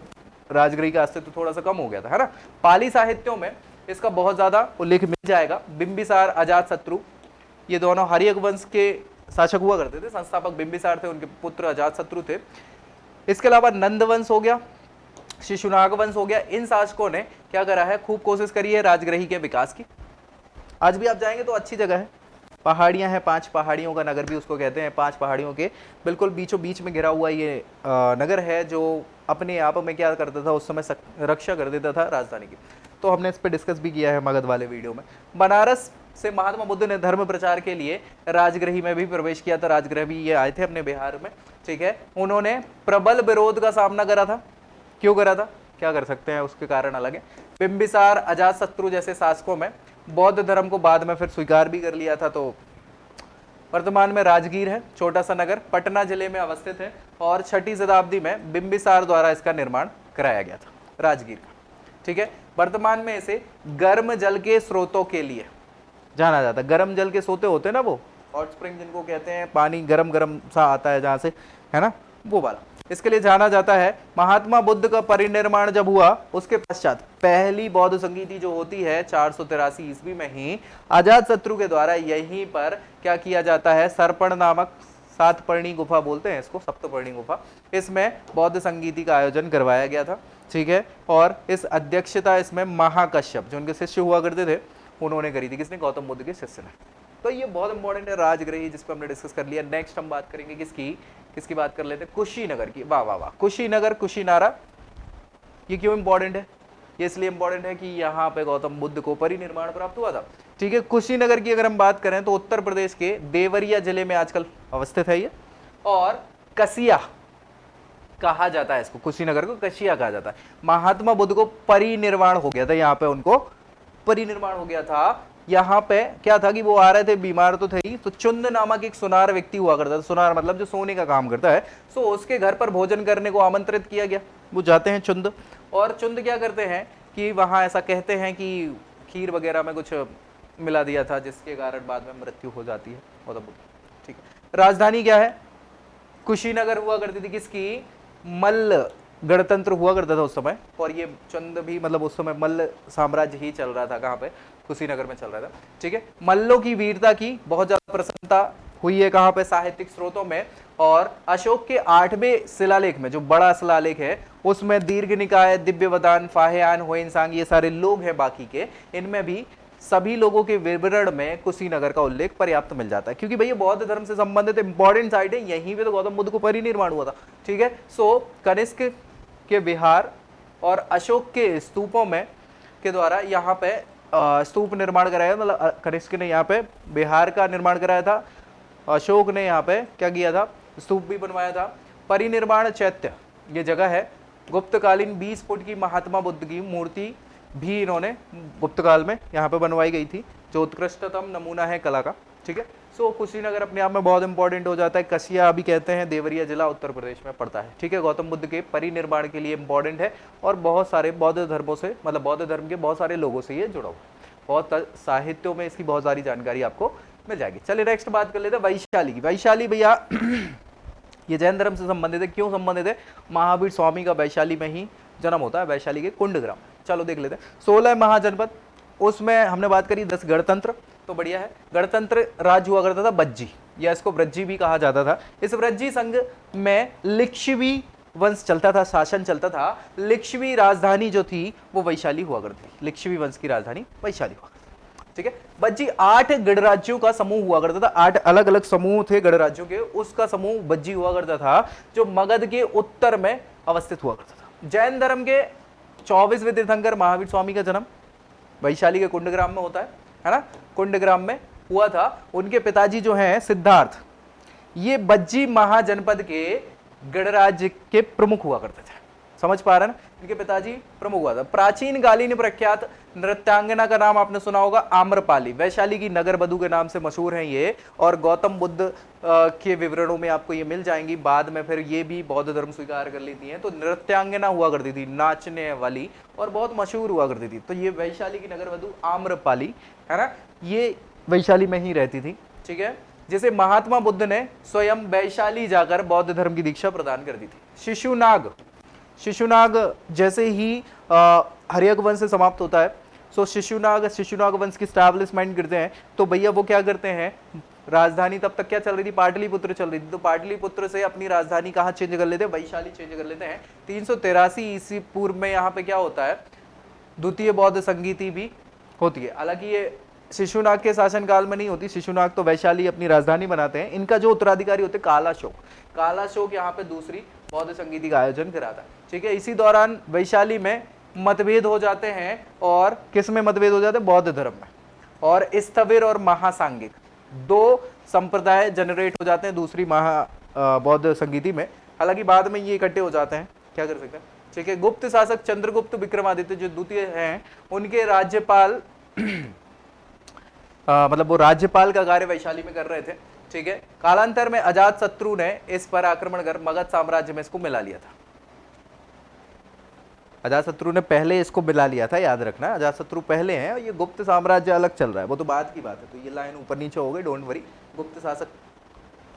राजगृही का अस्तित्व थोड़ा सा कम हो गया था, है ना। पाली साहित्यों में इसका बहुत ज्यादा उल्लेख मिल जाएगा। बिंबिसार, अजातशत्रु, ये दोनों हर्यक वंश के शासक हुआ करते थे। संस्थापक बिंबिसार थे, उनके पुत्र अजातशत्रु थे। इसके अलावा नंद वंश हो गया, शिशुनाग वंश हो गया। इन शासकों ने क्या करा है? खूब कोशिश करी है राजगृही के विकास की। आज भी आप जाएंगे तो अच्छी जगह है, पहाड़ियां हैं, 5 पहाड़ियों का नगर भी उसको कहते हैं। 5 पहाड़ियों के बिल्कुल बीचों बीच में घिरा हुआ ये नगर है, जो अपने आप में क्या करता था उस समय, रक्षा कर देता था राजधानी की। तो हमने इस पर डिस्कस भी किया है मगध वाले वीडियो में। बनारस से महात्मा बुद्ध ने धर्म प्रचार के लिए राजगृही में भी प्रवेश किया था। राजगृह भी ये आए थे अपने बिहार में, ठीक है। उन्होंने प्रबल विरोध का सामना करा था। क्यों करा था? क्या कर सकते हैं, उसके कारण अलग है। बिंबिसार, अजातशत्रु जैसे शासकों में बौद्ध धर्म को बाद में फिर स्वीकार भी कर लिया था। तो वर्तमान में राजगीर है, छोटा सा नगर, पटना जिले में अवस्थित है और 6ठी शताब्दी में बिंबिसार द्वारा इसका निर्माण कराया गया था, राजगीर का, ठीक है। वर्तमान में इसे गर्म जल के स्रोतों के लिए जाना जाता है। गर्म जल के सोते होते हैं ना, वो हॉट स्प्रिंग जिनको कहते हैं, पानी गरम गरम सा आता है जहां से, है ना, वो वाला, इसके लिए जाना जाता है। महात्मा बुद्ध का परिनिर्माण जब हुआ उसके पश्चात पहली बौद्ध संगीति जो होती है 483 ईस्वी में ही अजातशत्रु के द्वारा यहीं पर क्या किया जाता है? सर्पण नामक 7पर्णी गुफा बोलते हैं इसको, सप्तपर्णी गुफा, इसमें बौद्ध संगीति का आयोजन करवाया गया था, ठीक है। और इस अध्यक्षता इसमें महाकश्यप जो उनके शिष्य हुआ करते थे उन्होंने करी थी। किसने? गौतम बुद्ध के शिष्य ने। तो ये बहुत इंपॉर्टेंट है राजगृही, जिस पर हमने डिस्कस कर लिया। नेक्स्ट हम बात करेंगे किसकी बात कर लेते हैं? कुशीनगर की। वाह वाह वाह, कुशीनगर, कुशीनारा, ये क्यों इंपॉर्टेंट है? ये इसलिए इंपॉर्टेंट है कि यहाँ पे गौतम बुद्ध को परिनिर्वाण प्राप्त हुआ था, ठीक है। कुशीनगर की अगर हम बात करें तो उत्तर प्रदेश के देवरिया जिले में आजकल अवस्थित है ये, और कसिया कहा जाता है इसको, कुशीनगर को कसिया कहा जाता है। महात्मा बुद्ध को परिनिर्वाण हो गया था यहाँ पे, उनको परिनिर्वाण हो गया था। यहाँ पे क्या था कि वो आ रहे थे, बीमार तो थे ही, तो चुंद नामक एक सुनार व्यक्ति हुआ करता था। सुनार मतलब जो सोने का काम करता है। सो उसके घर पर भोजन करने को आमंत्रित किया गया। वो जाते हैं चुंद, और चुंद क्या करते हैं कि वहाँ ऐसा कहते हैं कि खीर वगैरह में कुछ मिला दिया था, जिसके कारण बाद में मृत्यु हो जाती है गौतम बुद्ध, ठीक है। राजधानी क्या है? कुशीनगर हुआ करती थी। किसकी? मल्ल गणतंत्र हुआ करता था उस समय, और ये चंद भी, मतलब उस समय मल्ल साम्राज्य ही चल रहा था। कहाँ पे? कुशीनगर में चल रहा था, ठीक है। मल्लों की वीरता की बहुत ज्यादा प्रसन्नता हुई है कहाँ पे? साहित्यिक स्रोतों में। और अशोक के 8वें शिलालेख में, जो बड़ा शिलालेख है, उसमें दीर्घ निकाय, दिव्यवदान, फाहेयान, होइनसांग, ये सारे लोग हैं बाकी के, इनमें भी सभी लोगों के विवरण में कुशीनगर का उल्लेख पर्याप्त मिल जाता है, क्योंकि भैया बौद्ध धर्म से संबंधित इंपॉर्टेंट साइट है, यहीं पे तो गौतम बुद्ध को परिनिर्वाण हुआ था, ठीक है। सो कनिष्क के विहार और अशोक के स्तूपों में के द्वारा यहाँ पे स्तूप निर्माण कराया, मतलब कनिष्क ने यहाँ पे बिहार का निर्माण कराया था, अशोक ने यहाँ पे क्या किया था? स्तूप भी बनवाया था। परिनिर्वाण चैत्य ये जगह है। गुप्तकालीन 20 फुट की महात्मा बुद्ध की मूर्ति भी इन्होंने गुप्तकाल में यहाँ पे बनवाई गई थी, जो उत्कृष्टतम नमूना है कला का, ठीक है। सो कुशीनगर अपने आप में बहुत इंपॉर्टेंट हो जाता है। कसिया अभी कहते हैं, देवरिया जिला उत्तर प्रदेश में पड़ता है। ठीक है, गौतम बुद्ध के परिनिर्वाण के लिए इंपॉर्टेंट है और बहुत सारे बौद्ध धर्मों से, मतलब बौद्ध धर्म के बहुत सारे लोगों से ये जुड़ा हुआ है। बहुत साहित्यों में इसकी बहुत सारी जानकारी आपको मिल जाएगी। चलिए नेक्स्ट बात कर लेते हैं वैशाली की। वैशाली भैया ये जैन धर्म से संबंधित है। क्यों संबंधित है? महावीर स्वामी का वैशाली में ही जन्म होता है, वैशाली के कुंडग्राम। चलो देख लेते हैं। 16 महाजनपद, उसमें हमने बात करी 10 गणतंत्र, तो बढ़िया है। गणतंत्र राज्य हुआ करता था बज्जी, या इसको ब्रज्जी भी कहा जाता था। इस ब्रज्जी संघ में लिच्छवी वंश चलता था, शासन चलता था। लिच्छवी राजधानी जो थी वो वैशाली हुआ करती थी। लिच्छवी वंश की राजधानी वैशाली हुआ करती थी। ठीक है, बज्जी 8 गणराज्यों का समूह हुआ करता था। 8 अलग अलग समूह थे गणराज्यों के, उसका समूह बज्जी हुआ करता था, जो मगध के उत्तर में अवस्थित हुआ करता था। जैन धर्म के 24वें तीर्थंकर महावीर स्वामी का जन्म वैशाली के कुंडग्राम में होता है ना, कुंडग्राम में हुआ था। उनके पिताजी जो हैं सिद्धार्थ, ये बज्जी महाजनपद के गणराज्य के प्रमुख हुआ करते थे। समझ पा रहे हैं ना, इनके पिताजी प्रमुख हुआ था। प्राचीन कालीन प्रख्यात नृत्यांगना का नाम आपने सुना होगा, आम्रपाली। वैशाली की नगर वधू के नाम से मशहूर हैं ये, और गौतम बुद्ध के विवरणों में आपको ये मिल जाएंगी। बाद में फिर ये भी बौद्ध धर्म स्वीकार कर लेती हैं। तो नृत्यांगना हुआ करती थी, नाचने वाली, और बहुत मशहूर हुआ करती थी। तो ये वैशाली की नगर वधू आम्रपाली है ना, ये वैशाली में ही रहती थी। ठीक है, जिसे महात्मा बुद्ध ने स्वयं वैशाली जाकर बौद्ध धर्म की दीक्षा प्रदान कर दी थी। शिशुनाग, शिशुनाग जैसे ही हर्यक वंश से समाप्त होता है, सो शिशुनाग वंश की स्टैब्लिशमेंट करते हैं। तो भैया वो क्या करते हैं, राजधानी तब तक क्या चल रही थी, पाटलिपुत्र चल रही थी। तो पाटलिपुत्र से अपनी राजधानी कहाँ चेंज कर लेते हैं, वैशाली चेंज कर लेते हैं। 383 ईस्वी पूर्व में यहाँ पे क्या होता है, द्वितीय बौद्ध संगीति भी होती है। हालांकि ये शिशुनाग के शासनकाल में नहीं होती, शिशुनाग तो वैशाली अपनी राजधानी बनाते हैं। इनका जो उत्तराधिकारी होते हैं कालाशोक, कालाशोक यहाँ पे दूसरी बौद्ध संगीति का आयोजन कराता है। ठीक है, इसी दौरान वैशाली में मतभेद हो जाते हैं, और किस में मतभेद हो जाते हैं, बौद्ध धर्म में। और स्थविर और महासांगिक 2 संप्रदाय जनरेट हो जाते हैं दूसरी बौद्ध संगीति में। हालांकि बाद में ये इकट्ठे हो जाते हैं, क्या कर सकते हैं। ठीक है, गुप्त शासक चंद्रगुप्त विक्रमादित्य जो द्वितीय हैं, उनके राज्यपाल मतलब वो राज्यपाल का कार्य वैशाली में कर रहे थे। ठीक है, कालांतर में अजातशत्रु ने इस पर आक्रमण कर मगध साम्राज्य में इसको मिला लिया था। अजातशत्रु ने पहले इसको मिला लिया था, याद रखना। अजातशत्रु पहले हैं और ये गुप्त साम्राज्य अलग चल रहा है, वो तो बाद की बात है। तो ये लाइन ऊपर नीचे हो गई, डोंट वरी। गुप्त शासक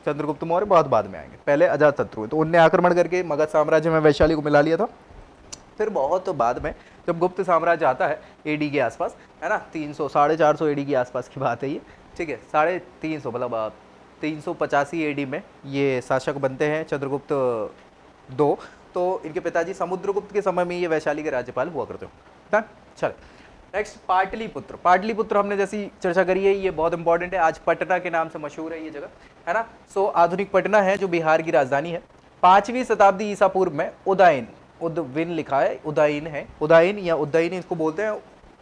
चंद्रगुप्त मौर्य बहुत बाद में आएंगे, पहले अजातशत्रु। तो उनने आक्रमण करके मगध साम्राज्य में वैशाली को मिला लिया था। फिर बहुत बाद में जब गुप्त साम्राज्य आता है एडी के आसपास, है ना, 300 450 एडी के आसपास की बात है ये। ठीक है, 350 मतलब 385 एडी में ये शासक बनते हैं चंद्रगुप्त II। तो इनके पिताजी समुद्रगुप्त के समय में ये वैशाली के राज्यपाल हुआ करते हो। चल नेक्स्ट, पाटलिपुत्र। पाटलिपुत्र हमने जैसी चर्चा करी है, ये बहुत इंपॉर्टेंट है। आज पटना के नाम से मशहूर है ये जगह, है ना। सो आधुनिक पटना है जो बिहार की राजधानी है। 5वीं शताब्दी ईसा पूर्व में उदयन, उद्विन लिखा है, उदयन है, उदयन या उदयन इसको बोलते हैं।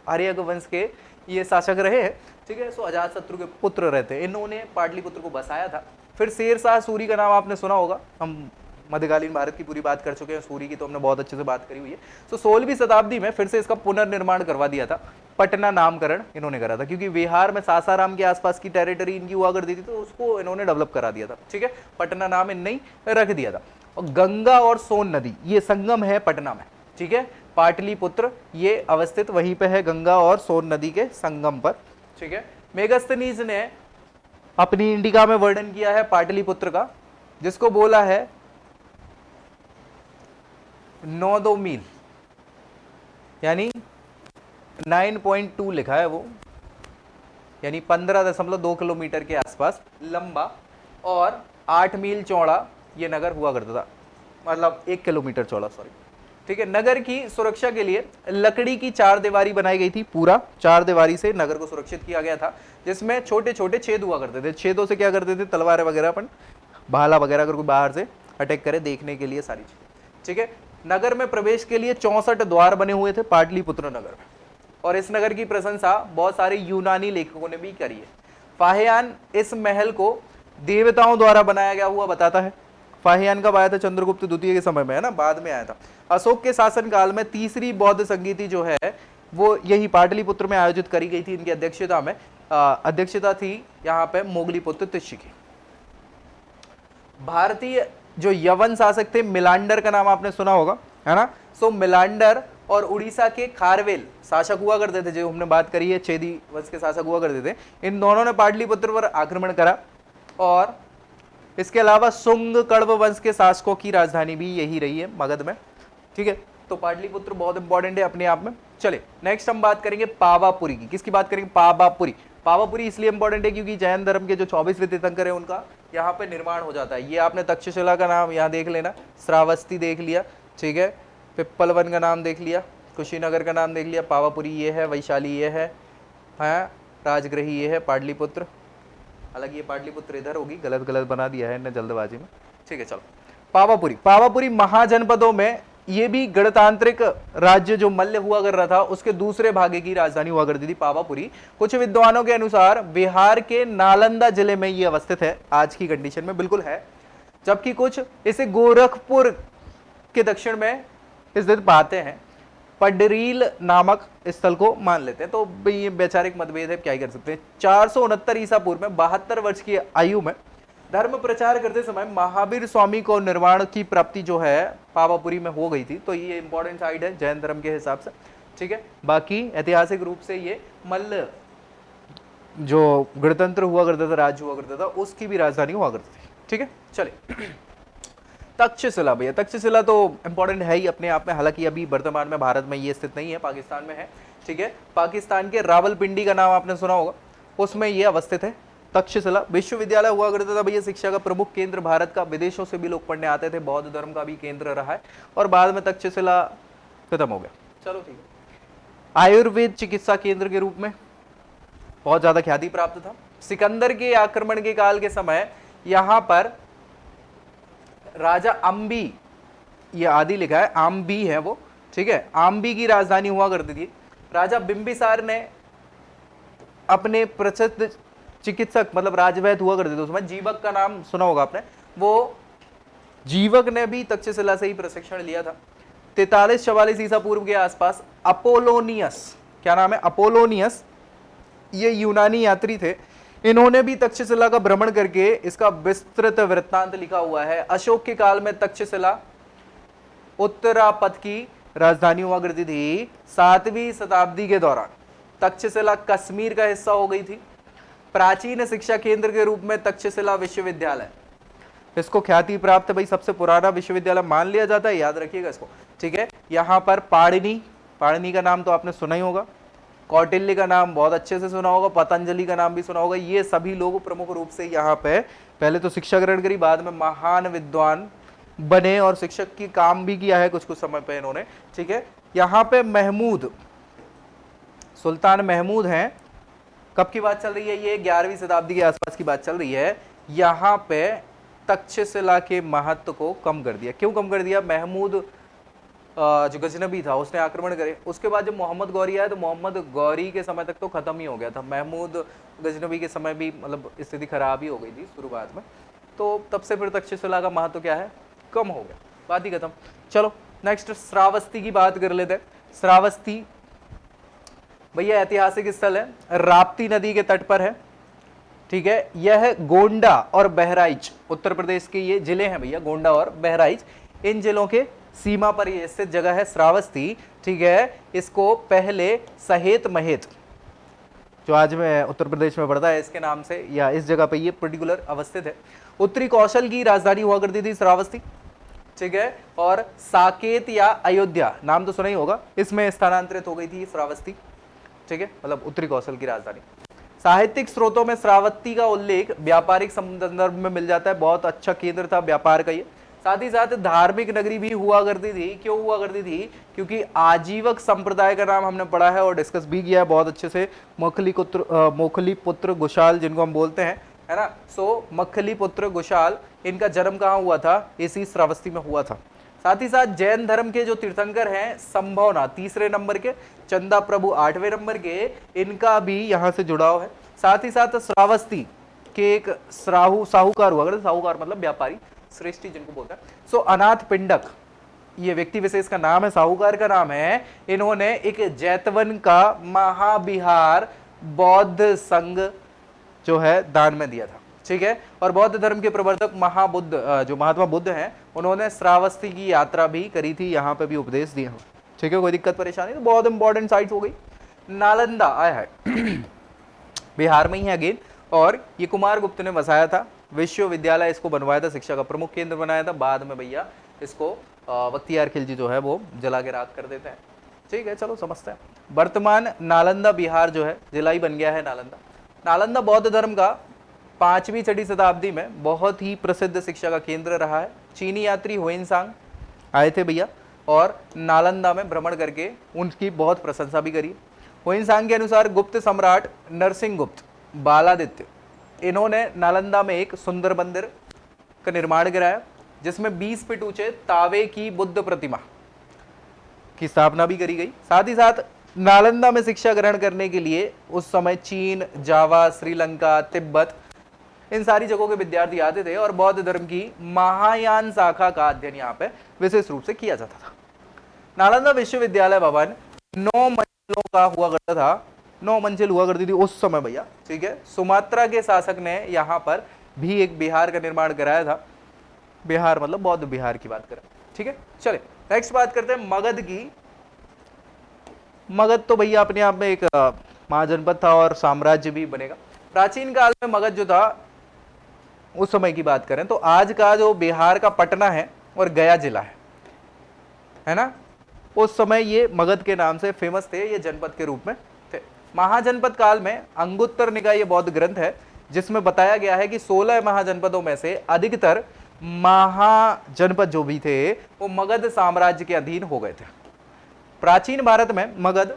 आर्यक वंश के ये शासक रहे हैं। ठीक है, सो अजातशत्रु के पुत्र रहते हैं। इन्होंने पाटलिपुत्र को बसाया था। फिर शेरशाह सूरी का नाम आपने सुना होगा, हम मध्यकालीन भारत की पूरी बात कर चुके हैं, सूरी की तो हमने बहुत अच्छे से बात करी हुई है। तो 16वीं शताब्दी में फिर से इसका पुनर्निर्माण करवा दिया था। पटना नामकरण इन्होंने करा था, क्योंकि बिहार में सासाराम के आसपास की टेरिटरी इनकी हुआ करती थी, तो उसको इन्होंने डेवलप करा दिया था। ठीक है, पटना नाम इनने ही रख दिया था। और गंगा और सोन नदी ये संगम है पटना में। ठीक है, पाटलिपुत्र ये अवस्थित वहीं पे है, गंगा और सोन नदी के संगम पर। ठीक है, मेगास्थनीज ने अपनी इंडिका में वर्णन किया है पाटलिपुत्र का, जिसको बोला है 9 मील, यानी 9.2 लिखा है वो, यानी 15.2 किलोमीटर के आसपास लंबा और 8 मील चौड़ा ये नगर हुआ करता था, मतलब 1 किलोमीटर चौड़ा, सॉरी। ठीक है, नगर की सुरक्षा के लिए लकड़ी की 4 दीवारी बनाई गई थी। पूरा 4 दीवारी से नगर को सुरक्षित किया गया था, जिसमें छोटे छोटे छेद हुआ करते थे। छेदों से क्या करते थे, तलवारें वगैरह, अपन भाला वगैरह अगर कोई बाहर से अटैक करे देखने के लिए, सारी चीज। ठीक है, नगर में प्रवेश के लिए 64 द्वार बने हुए थे पाटलिपुत्र नगर में, और इस नगर की प्रशंसा बहुत सारे यूनानी लेखकों ने भी करी है। फाहियान इस महल को देवताओं द्वारा बनाया गया हुआ बताता है। फाहियान कब आया था, चंद्रगुप्त द्वितीय के समय में, है ना, बाद में आया था। अशोक के शासनकाल में तीसरी बौद्ध संगीति जो है वो यही पाटलिपुत्र में आयोजित करी गई थी, इनकी अध्यक्षता में। अध्यक्षता थी यहाँ पे मोगली पुत्र तिष्य की। भारतीय जो यवन शासक थे मिलांडर का नाम आपने सुना होगा, है ना। सो मिलांडर और उड़ीसा के खारवेल शासक हुआ करते थे, जो हमने बात करी है, चेदी वंश के शासक हुआ करते थे। इन दोनों ने पाटलिपुत्र पर आक्रमण करा और इसके अलावा शुंग कण्व वंश के शासकों की राजधानी भी यही रही है, मगध में। ठीक है, तो पाटलिपुत्र बहुत इंपॉर्टेंट है अपने आप में। चले नेक्स्ट हम बात करेंगे पावापुरी की। किसकी बात करेंगे? पावापुरी। पावापुरी इसलिए इंपॉर्टेंट है क्योंकि जैन धर्म के जो 24वें तीर्थंकर है उनका यहाँ पे निर्माण हो जाता है। ये आपने तक्षशिला का नाम यहाँ देख लेना, श्रावस्ती देख लिया, ठीक है, पिप्पलवन का नाम देख लिया, कुशीनगर का नाम देख लिया, पावापुरी ये है, वैशाली ये है, हाँ, राजगृही ये है, पाटलिपुत्र। हालांकि ये पाटलिपुत्र इधर होगी, गलत गलत बना दिया है इन्हें जल्दबाजी में। ठीक है, चलो पावापुरी। पावापुरी महाजनपदों में ये भी गणतांत्रिक राज्य जो मल्ल हुआ कर रहा था उसके दूसरे भागे की राजधानी हुआ करती थी पावापुरी। कुछ विद्वानों के अनुसार बिहार के नालंदा जिले में ये अवस्थित है, आज की कंडीशन में बिल्कुल है, जबकि कुछ इसे गोरखपुर के दक्षिण में स्थित पाते हैं। पडरील नामक स्थल को मान लेते हैं। तो ये वैचारिक मतभेद है, क्या ही कर सकते हैं। 469 ईसा पूर्व में 72 वर्ष की आयु में धर्म प्रचार करते समय महावीर स्वामी को निर्वाण की प्राप्ति जो है पावापुरी में हो गई थी। तो ये इंपॉर्टेंट साइड है जैन धर्म के हिसाब से, ठीक है। बाकी ऐतिहासिक रूप से ये मल्ल जो गणतंत्र हुआ करता था, राज्य हुआ करता था, उसकी भी राजधानी हुआ करती थी। ठीक है, चले तक्षशिला। भैया तक्षशिला तो इंपॉर्टेंट है ही अपने आप में, हालांकि अभी वर्तमान में भारत में ये स्थित नहीं है, पाकिस्तान में है। ठीक है, पाकिस्तान के रावलपिंडी का नाम आपने सुना होगा, उसमें ये अवस्थित है तक्षशिला। विश्वविद्यालय हुआ करता था भैया, शिक्षा का प्रमुख केंद्र भारत का, विदेशों से भी लोग पढ़ने आते थे, बौद्ध धर्म का भी केंद्र रहा है, और बाद में तक्षशिला खत्म हो गया। चलो ठीक है। आयुर्वेद चिकित्सा केंद्र के रूप में बहुत ज्यादा ख्याति प्राप्त था। सिकंदर के आक्रमण के काल के समय यहाँ पर राजा अम्बी, ये आदि लिखा है, आम्बी है वो, ठीक है, आम्बी की राजधानी हुआ करती थी। राजा बिंबिसार ने अपने प्रसिद्ध चिकित्सक, मतलब राजवैद्य हुआ करते थे उसमें, जीवक का नाम सुना होगा आपने, वो जीवक ने भी तक्षशिला से ही प्रशिक्षण लिया था। 43-44 ईसा पूर्व के आसपास अपोलोनियस, क्या नाम है? अपोलोनियस, ये यूनानी यात्री थे। इन्होंने भी तक्षशिला का भ्रमण करके इसका विस्तृत वृत्तांत लिखा हुआ है। अशोक के काल में तक्षशिला उत्तरापथ की राजधानी हुआ करती थी। 7वीं शताब्दी के दौरान तक्षशिला कश्मीर का हिस्सा हो गई थी। प्राचीन शिक्षा केंद्र के रूप में तक्षशिला विश्वविद्यालय, इसको ख्याति प्राप्त भाई सबसे पुराना विश्वविद्यालय मान लिया जाता है, याद रखिएगा इसको, ठीक है। यहाँ पर पाणिनि का नाम तो आपने सुना ही होगा, कौटिल्य का नाम बहुत अच्छे से सुना होगा, पतंजलि का नाम भी सुना होगा। ये सभी लोग प्रमुख रूप से यहाँ पे पहले तो शिक्षा ग्रहण करी, बाद में महान विद्वान बने और शिक्षक की काम भी किया है कुछ कुछ समय पे इन्होंने, ठीक है। यहाँ पे महमूद, सुल्तान महमूद हैं। कब की बात चल रही है? ये 11वीं शताब्दी के आसपास की बात चल रही है। यहाँ पे तक्षशिला के महत्व को कम कर दिया। क्यों कम कर दिया? महमूद जो गजनबी था उसने आक्रमण करे, उसके बाद जब मोहम्मद गौरी आया तो मोहम्मद गौरी के समय तक तो खत्म ही हो गया था। महमूद गजनबी के समय भी मतलब स्थिति खराब ही हो गई थी शुरुआत में, तो तब से फिर तक्षशिला का महत्व क्या है? कम हो गया, बात ही खत्म। चलो नेक्स्ट श्रावस्ती की बात कर लेते हैं। श्रावस्ती भैया ऐतिहासिक स्थल है, राप्ती नदी के तट पर है, ठीक है। यह गोंडा और बहराइच, उत्तर प्रदेश के ये जिले हैं भैया, गोंडा और बहराइच, इन जिलों के सीमा पर ये स्थित जगह है श्रावस्ती, ठीक है। इसको पहले सहेत महेत, जो आज में उत्तर प्रदेश में पड़ता है, इसके नाम से या इस जगह पे ये पर्टिकुलर अवस्थित है। उत्तरी कौशल की राजधानी हुआ करती थी श्रावस्ती, ठीक है। और साकेत या अयोध्या नाम तो सुना ही होगा, इसमें स्थानांतरित हो गई थी श्रावस्ती, ठीक है, मतलब उत्तरी कौशल की राजधानी। साहित्यिक स्रोतों में श्रावस्ती का उल्लेख व्यापारिक संदर्भ में मिल जाता है, बहुत अच्छा केंद्र था व्यापार का ये। साथ ही साथ धार्मिक नगरी भी हुआ करती थी। क्यों हुआ करती थी? क्योंकि आजीवक संप्रदाय का नाम हमने पढ़ा है और डिस्कस भी किया है बहुत अच्छे से, मोखली पुत्र गुशाल जिनको हम बोलते हैं, है ना। सो मखली पुत्र गुशाल, इनका जन्म कहाँ हुआ था? इसी श्रावस्ती में हुआ था। साथ ही साथ जैन धर्म के जो तीर्थंकर हैं, संभवनाथ 3रे नंबर के, चंदा प्रभु 8वें नंबर के, इनका भी यहाँ से जुड़ाव है। साथ ही साथ श्रावस्ती के एक साहूकार हुआ करते, साहूकार मतलब व्यापारी, श्रेष्ठी जिनको बोलते हैं। सो अनाथ पिंडक, ये व्यक्ति विशेष का नाम है, साहूकार का नाम है। इन्होंने एक जैतवन का महाविहार बौद्ध संघ जो है दान में दिया था, ठीक है। और बौद्ध धर्म के प्रवर्तक महाबुद्ध जो महात्मा बुद्ध हैं, उन्होंने श्रावस्ती की यात्रा भी करी थी, यहाँ पे भी उपदेश दिए हैं, ठीक है। कोई दिक्कत परेशानी, तो बहुत इंपॉर्टेंट साइट्स हो गई। नालंदा आया है बिहार में ही है अगेन, और ये कुमार गुप्त ने बसाया था, विश्वविद्यालय इसको बनवाया था, शिक्षा का प्रमुख केंद्र बनाया था। बाद में भैया इसको बख्तियार खिलजी जो है वो जला के राख कर देते हैं, ठीक है। चलो समझते हैं। वर्तमान नालंदा बिहार जो है जिला ही बन गया है नालंदा। नालंदा बौद्ध धर्म का 5वीं 6वीं शताब्दी में बहुत ही प्रसिद्ध शिक्षा का केंद्र रहा है। चीनी यात्री हुएनसांग आए थे भैया, और नालंदा में भ्रमण करके उनकी बहुत प्रशंसा भी करी। हुएनसांग के अनुसार गुप्त सम्राट नरसिंह गुप्त बालादित्य, इन्होंने नालंदा में एक सुंदर मंदिर का निर्माण कराया, जिसमें 20 फीट ऊंचे तावे की बुद्ध प्रतिमा की स्थापना भी करी गई। साथ ही साथ नालंदा में शिक्षा ग्रहण करने के लिए उस समय चीन, जावा, श्रीलंका, तिब्बत, इन सारी जगहों के विद्यार्थी आते थे, और बौद्ध धर्म की महायान शाखा का अध्ययन यहाँ पे विशेष रूप से किया जाता था। नालंदा विश्वविद्यालय भवन 9 मंजिलों का हुआ करता था, 9 मंजिल हुआ करती थी उस समय भैया, ठीक है। सुमात्रा के शासक ने यहाँ पर भी एक बिहार का निर्माण कराया था। बिहार मतलब बौद्ध बिहार की बात करें, ठीक है। चले नेक्स्ट बात करते हैं मगध की। मगध तो भैया अपने आप में एक महाजनपद था और साम्राज्य भी बनेगा। प्राचीन काल में मगध जो था, उस समय की बात करें तो आज का जो बिहार का पटना है और गया जिला है ना, उस समय ये मगध के नाम से फेमस थे, ये जनपद के रूप में थे। महाजनपद काल में अंगुत्तर निकाय ये बौद्ध ग्रंथ है, जिसमें बताया गया है कि 16 महाजनपदों में से अधिकतर महाजनपद जो भी थे वो मगध साम्राज्य के अधीन हो गए थे। प्राचीन भारत में मगध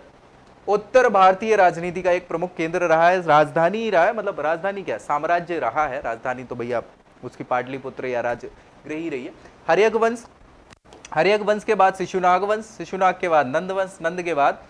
उत्तर भारतीय राजनीति का एक प्रमुख केंद्र रहा है, राजधानी रहा है, मतलब राजधानी क्या, साम्राज्य रहा है। राजधानी तो भैया उसकी पाटलिपुत्र या राजगृह ही रही है। हर्यक वंश, हर्यक वंश के बाद शिशुनाग वंश, शिशुनाग के बाद नंद वंश, नंद के बाद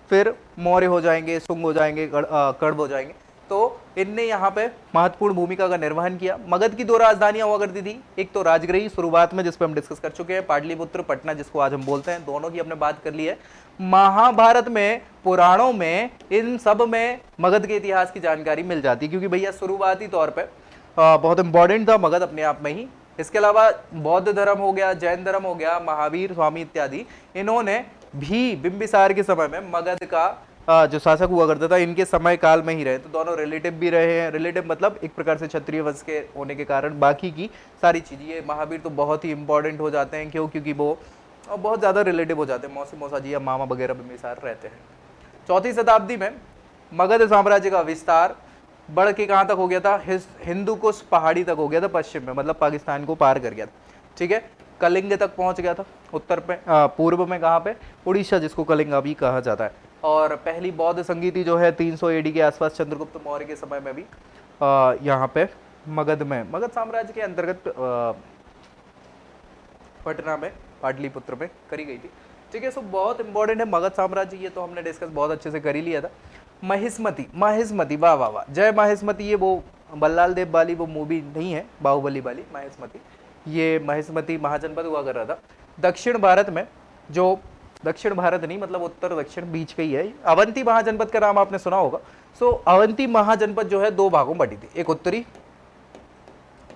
फिर मौर्य हो जाएंगे, सुंग हो जाएंगे, कड़भ हो जाएंगे। तो इनने यहाँ पे महत्वपूर्ण भूमिका का निर्वहन किया। मगध की 2 राजधानियां हुआ करती थी, एक तो राजगृही शुरुआत में जिस पे हम डिस्कस कर चुके हैं, पाटलिपुत्र, पटना जिसको आज हम बोलते हैं, दोनों की हमने बात कर ली है। महाभारत में, पुराणों में, इन सब में मगध के इतिहास की जानकारी मिल जाती है, क्योंकि भैया शुरुआती तौर पर बहुत इंपॉर्टेंट था मगध अपने आप में ही। इसके अलावा बौद्ध धर्म हो गया, जैन धर्म हो गया, महावीर स्वामी इत्यादि, इन्होंने भी बिंबिसार के समय में मगध का जो शासक हुआ करता था, इनके समय काल में ही रहे। तो दोनों रिलेटिव भी रहे हैं। रिलेटिव मतलब एक प्रकार से क्षत्रिय वंश के होने के कारण बाकी की सारी चीजें, ये महावीर तो बहुत ही इंपॉर्टेंट हो जाते हैं, क्यों, क्योंकि वो बहुत ज्यादा रिलेटिव हो जाते हैं, मौसी मौसा जी या मामा वगैरह बिंबिसार रहते हैं। 4वीं शताब्दी में मगध साम्राज्य का विस्तार बढ़ के कहाँ तक हो गया था, हिंदू कुश पहाड़ी तक हो गया था, पश्चिम में मतलब पाकिस्तान को पार कर गया था, ठीक है। कलिंग तक पहुंच गया था, उत्तर पे पूर्व में कहाँ पे, उड़ीसा, जिसको कलिंग अभी कहा जाता है। और पहली बौद्ध संगीति जो है 300 AD के आसपास चंद्रगुप्त मौर्य के समय में भी यहाँ पे मगध में, मगध साम्राज्य के अंतर्गत पटना में, पाटलिपुत्र में करी गई थी, ठीक है। सो बहुत इंपॉर्टेंट है मगध साम्राज्य, ये तो हमने डिस्कस बहुत अच्छे से कर ही लिया था। महिष्मति, महिष्मति, वाह वाह वाह, जय महिष्मति, ये वो बल्लाल देव वाली वो मूवी नहीं है, बाहुबली वाली महिष्मति, ये महिष्मति महाजनपद हुआ कर रहा था। दक्षिण भारत में, जो दक्षिण भारत नहीं मतलब उत्तर दक्षिण बीच का ही है, अवंती महाजनपद का नाम आपने सुना होगा। सो अवंती महाजनपद जो है 2 भागों में बटी थी, एक उत्तरी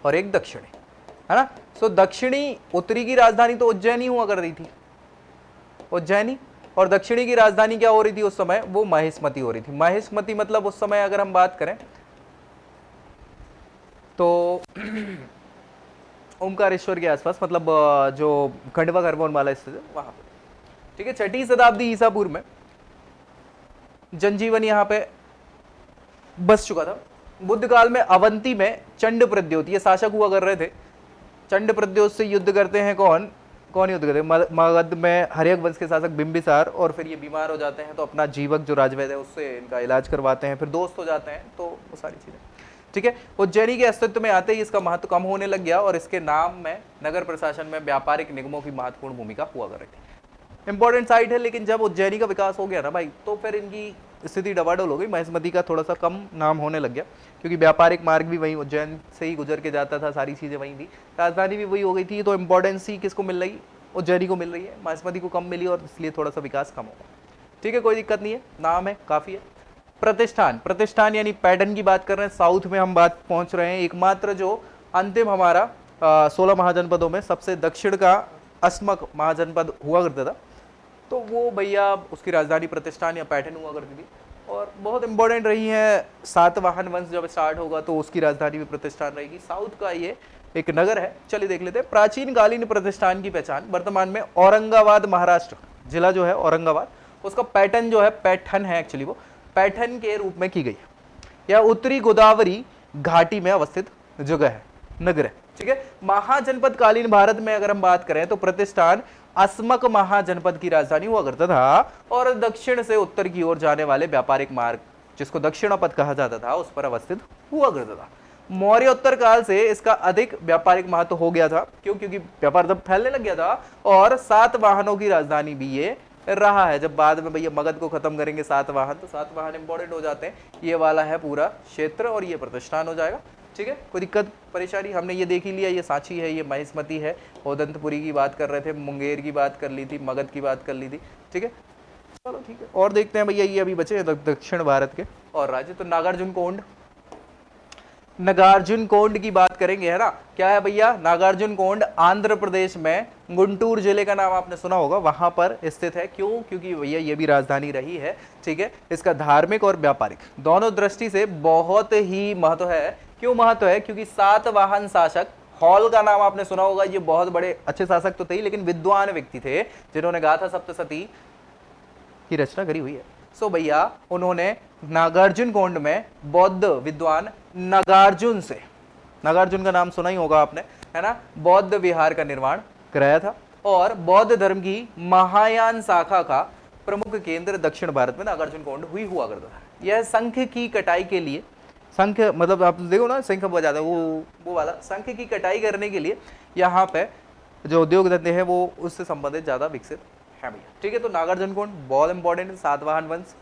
और एक दक्षिणी, है ना। सो दक्षिणी, उत्तरी की राजधानी तो उज्जैनी हुआ कर रही थी, उज्जैनी, और दक्षिणी की राजधानी क्या हो रही थी उस समय, वो महिष्मति हो रही थी। महिष्मति मतलब उस समय अगर हम बात करें तो ओमकारेश्वर के आसपास, मतलब जो खंडवा खरगोन वाला स्थित है वहां पर, ठीक है। 6वीं शताब्दी ईसा पूर्व में जनजीवन यहाँ पे बस चुका था। बुद्ध काल में अवंती में चंड प्रद्योत ये शासक हुआ कर रहे थे। चंड प्रद्योत से युद्ध करते हैं कौन, कौन युद्ध करते हैं, मगध में हर्यक वंश के शासक बिंबिसार, और फिर ये बीमार हो जाते हैं तो अपना जीवक जो राजवैद्य है उससे इनका इलाज करवाते हैं, फिर दोस्त हो जाते हैं, तो वो सारी चीजें, ठीक है। उज्जैनी के अस्तित्व में आते ही इसका महत्व कम होने लग गया, और इसके नाम में नगर प्रशासन में व्यापारिक निगमों की महत्वपूर्ण भूमिका हुआ कर रही थी। इंपॉर्टेंट साइट है, लेकिन जब उज्जैनी का विकास हो गया ना भाई, तो फिर इनकी स्थिति डबाडोल हो गई। महिष्मति का थोड़ा सा कम नाम होने लग गया, क्योंकि व्यापारिक मार्ग भी वहीं उज्जैन से ही गुजर के जाता था, सारी चीजें वहीं थी, राजधानी भी वही हो गई थी, तो इंपॉर्टेंस ही किसको मिल रही, उज्जैनी को मिल रही है, महिष्मति को कम मिली, और इसलिए थोड़ा सा विकास कम होगा, ठीक है। कोई दिक्कत नहीं है, नाम है काफी है। प्रतिष्ठान, प्रतिष्ठान यानी पैटर्न की बात कर रहे हैं, साउथ में हम बात पहुंच रहे हैं। एकमात्र जो अंतिम हमारा 16 महाजनपदों में सबसे दक्षिण का अस्मक महाजनपद हुआ करता था, तो वो भैया उसकी राजधानी प्रतिष्ठान या पैटर्न हुआ करती थी। और बहुत इंपॉर्टेंट रही है, सातवाहन वंश जब स्टार्ट होगा तो उसकी राजधानी भी प्रतिष्ठान रहेगी। साउथ का ये एक नगर है। चलिए देख लेते हैं। प्राचीन कालीन प्रतिष्ठान की पहचान वर्तमान में औरंगाबाद महाराष्ट्र जिला जो है औरंगाबाद, उसका पैटर्न जो है, पैठन है एक्चुअली, वो पैठन के रूप में की गई है। यह उत्तरी गोदावरी घाटी में अवस्थित जगह है, नगर है। ठीक है। महाजनपद कालीन भारत में अगर हम बात करें तो प्रतिष्ठान अस्मक महाजनपद की राजधानी हुआ करता था और दक्षिण से उत्तर की ओर जाने वाले व्यापारिक मार्ग जिसको दक्षिणापथ कहा जाता था उस पर अवस्थित हुआ करता था। मौर्योत्तर काल से इसका अधिक व्यापारिक महत्व हो गया था। क्यों? क्योंकि व्यापार तब फैलने लग गया था और सातवाहनों की राजधानी भी ये रहा है। जब बाद में भैया मगध को खत्म करेंगे सातवाहन, तो सातवाहन इंपॉर्टेंट हो जाते हैं। ये वाला है पूरा क्षेत्र और ये प्रतिष्ठान हो जाएगा। ठीक है, कोई दिक्कत परेशानी? हमने ये देख ही लिया, ये सांची है, ये महिष्मती है, ओदंतपुरी की बात कर रहे थे, मुंगेर की बात कर ली थी, मगध की बात कर ली थी। ठीक है, चलो ठीक है। और देखते हैं भैया, ये अभी बचे दक्षिण भारत के और राज्य। तो नागार्जुन कोंड, नागार्जुन कोंड की बात करेंगे, है ना। क्या है भैया? नागार्जुन कोंड आंध्र प्रदेश में गुंटूर जिले का नाम आपने सुना होगा, वहां पर स्थित है। क्यों? क्योंकि भैया ये भी राजधानी रही है। ठीक है, इसका धार्मिक और व्यापारिक दोनों दृष्टि से बहुत ही महत्व है। क्यों महत्व है? क्योंकि सातवाहन शासक हॉल का नाम आपने सुना होगा। ये बहुत बड़े अच्छे शासक तो थे, लेकिन विद्वान व्यक्ति थे जिन्होंने गाथा सप्तशती की रचना करी हुई है। सो भैया उन्होंने नागार्जुन कोंड में बौद्ध विद्वान नागार्जुन से, नागार्जुन का नाम सुना ही होगा आपने, है ना, बौद्ध विहार का निर्माण कराया था। और बौद्ध धर्म की महायान शाखा का प्रमुख केंद्र दक्षिण भारत में नागार्जुन कोंड हुआ करता था। यह शंख की कटाई के लिए, शंख मतलब आप देखो ना, शंख बजाते हैं, वो वाला शंख की कटाई करने के लिए यहाँ पे जो उद्योग धंधे हैं वो उससे संबंधित ज्यादा विकसित है भैया। ठीक है, तो नागार्जुन कोंड बहुत इंपॉर्टेंट है। सातवाहन वंश,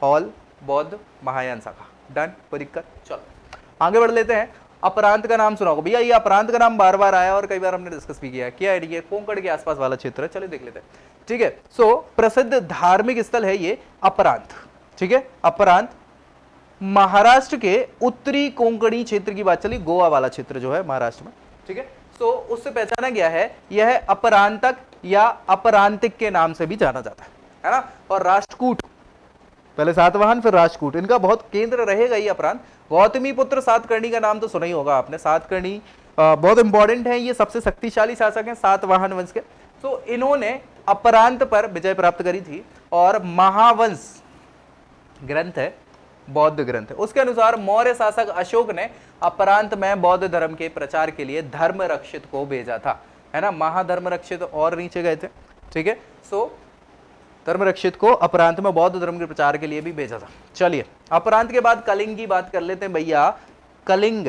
हॉल, बौद्ध, महायान शाखा, डन, कोई दिक्कत? चलो आगे बढ़ लेते हैं। अपरांत का नाम सुना होगा भैया, ये अपरांत का नाम बार बार आया और कई बार हमने डिस्कस भी किया है। क्या है? ये कोंकण के आसपास वाला क्षेत्र है। चलिए देख लेते हैं। ठीक है, सो प्रसिद्ध धार्मिक स्थल है ये अपरांत। ठीक है, अपरांत महाराष्ट्र के उत्तरी कोंकणी क्षेत्र की बात चली, गोवा वाला क्षेत्र जो है महाराष्ट्र में। ठीक है, सो उससे पहचाना गया है, यह अपरांतक या अपरांतिक के नाम से भी जाना जाता है ना। और राष्ट्रकूट, पहले सातवाहन फिर राष्ट्रकूट, इनका बहुत केंद्र रहेगा ये अपरांत। गौतमी पुत्र सातकर्णी का नाम तो सुना ही होगा आपने। सातकर्णी बहुत इंपॉर्टेंट है, ये सबसे शक्तिशाली शासक हैं सातवाहन वंश के। तो इन्होंने अपरांत पर विजय प्राप्त करी थी और महावंश ग्रंथ है, बौद्ध ग्रंथ है, उसके अनुसार मौर्य शासक अशोक ने अपरांत में बौद्ध धर्म के प्रचार के लिए धर्म रक्षित को भेजा था, है ना। महाधर्म रक्षित और नीचे गए थे। ठीक है, सो धर्म रक्षित को अपरांत में बौद्ध धर्म के प्रचार के लिए भी भेजा था। चलिए अपरांत के बाद कलिंग की बात कर लेते हैं भैया। कलिंग,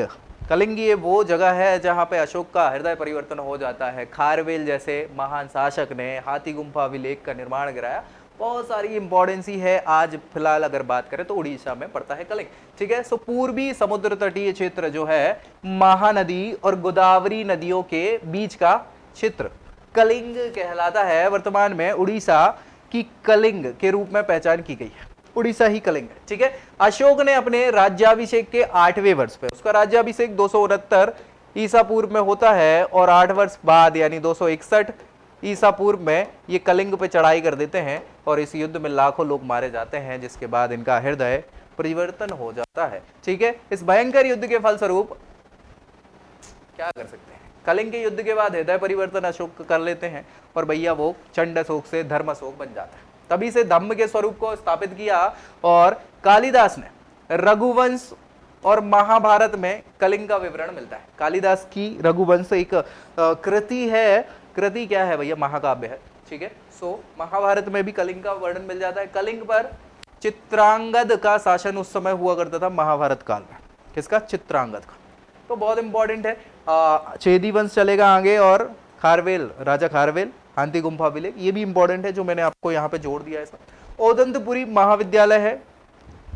कलिंग ये वो जगह है जहां पे अशोक का हृदय परिवर्तन हो जाता है। खारवेल जैसे महान शासक ने हाथी गुम्फा अभिलेख का निर्माण कराया। बहुत सारी इंपॉर्टेंसी है। आज फिलहाल अगर बात करें तो उड़ीसा में पड़ता है कलिंग। ठीक है, सो पूर्वी समुद्र तटीय क्षेत्र जो है महानदी और गोदावरी नदियों के बीच का क्षेत्र कलिंग कहलाता है। वर्तमान में उड़ीसा की कलिंग के रूप में पहचान की गई है। उड़ीसा ही कलिंग है। ठीक है, अशोक ने अपने राज्याभिषेक के 8वें वर्ष पे, उसका राज्याभिषेक 269 ईसा पूर्व में होता है और 8 वर्ष बाद यानी 261 ईसा पूर्व में ये कलिंग पे चढ़ाई कर देते हैं और इस युद्ध में लाखों लोग मारे जाते हैं, जिसके बाद इनका हृदय परिवर्तन हो जाता है। ठीक है, इस भयंकर युद्ध के फलस्वरूप क्या कर सकते हैं, कलिंग के युद्ध के बाद हृदय परिवर्तन अशोक कर लेते हैं और भैया वो चंड अशोक से धर्म अशोक बन जाता है। तभी से धम्म के स्वरूप को स्थापित किया और कालिदास ने रघुवंश और महाभारत में कलिंग का विवरण मिलता है। कालिदास की रघुवंश एक कृति है। कृति क्या है भैया? महाकाव्य है। ठीक है, सो महाभारत में भी कलिंग का वर्णन मिल जाता है। कलिंग पर चित्रांगद का शासन उस समय हुआ करता था महाभारत काल में। किसका? चित्रांगद का। तो बहुत इंपॉर्टेंट है। चेदी वंश चलेगा आगे और खारवेल, राजा खारवेल, हाथी गुम्फा अभिलेख, ये भी इंपॉर्टेंट है जो मैंने आपको यहाँ पे जोड़ दिया है। इसमें ओदंतपुरी महाविद्यालय है,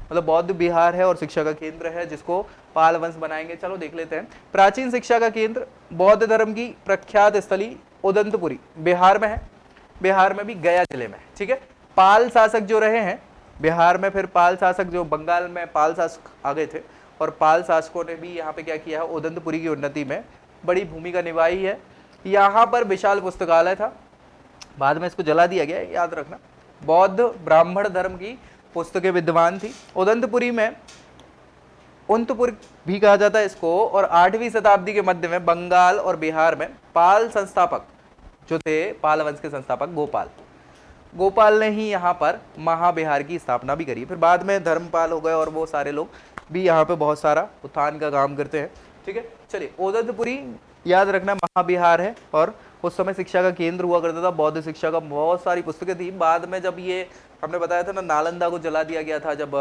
मतलब बौद्ध विहार है और शिक्षा का केंद्र है, जिसको पाल वंश बनाएंगे। चलो देख लेते हैं। प्राचीन शिक्षा का केंद्र, बौद्ध धर्म की प्रख्यात स्थली ओदंतपुरी बिहार में है। बिहार में भी गया जिले में। ठीक है, पाल शासक जो रहे हैं बिहार में फिर पाल शासक, जो बंगाल में पाल शासक आ गए थे, और पाल शासकों ने भी यहाँ पे क्या किया है, उदंतपुरी की उन्नति में बड़ी भूमिका निभाई है। यहाँ पर विशाल पुस्तकालय था, बाद में इसको जला दिया गया, याद रखना। बौद्ध ब्राह्मण धर्म की पुस्तकें विद्वान थी। उदंतपुरी में उन्तपुर भी कहा जाता है इसको, और 8वीं शताब्दी के मध्य में बंगाल और बिहार में पाल संस्थापक जो थे, पाल वंश के संस्थापक गोपाल ने ही यहाँ पर महाबिहार की स्थापना भी करी। फिर बाद में धर्मपाल हो गए और वो सारे लोग भी यहाँ पे बहुत सारा उत्थान का काम करते हैं। ठीक है, चलिए उदंतपुरी याद रखना महाबिहार है, और उस समय शिक्षा का केंद्र हुआ करता था, बौद्ध शिक्षा का बहुत सारी पुस्तकें थी। बाद में जब ये हमने बताया था ना, नालंदा को जला दिया गया था जब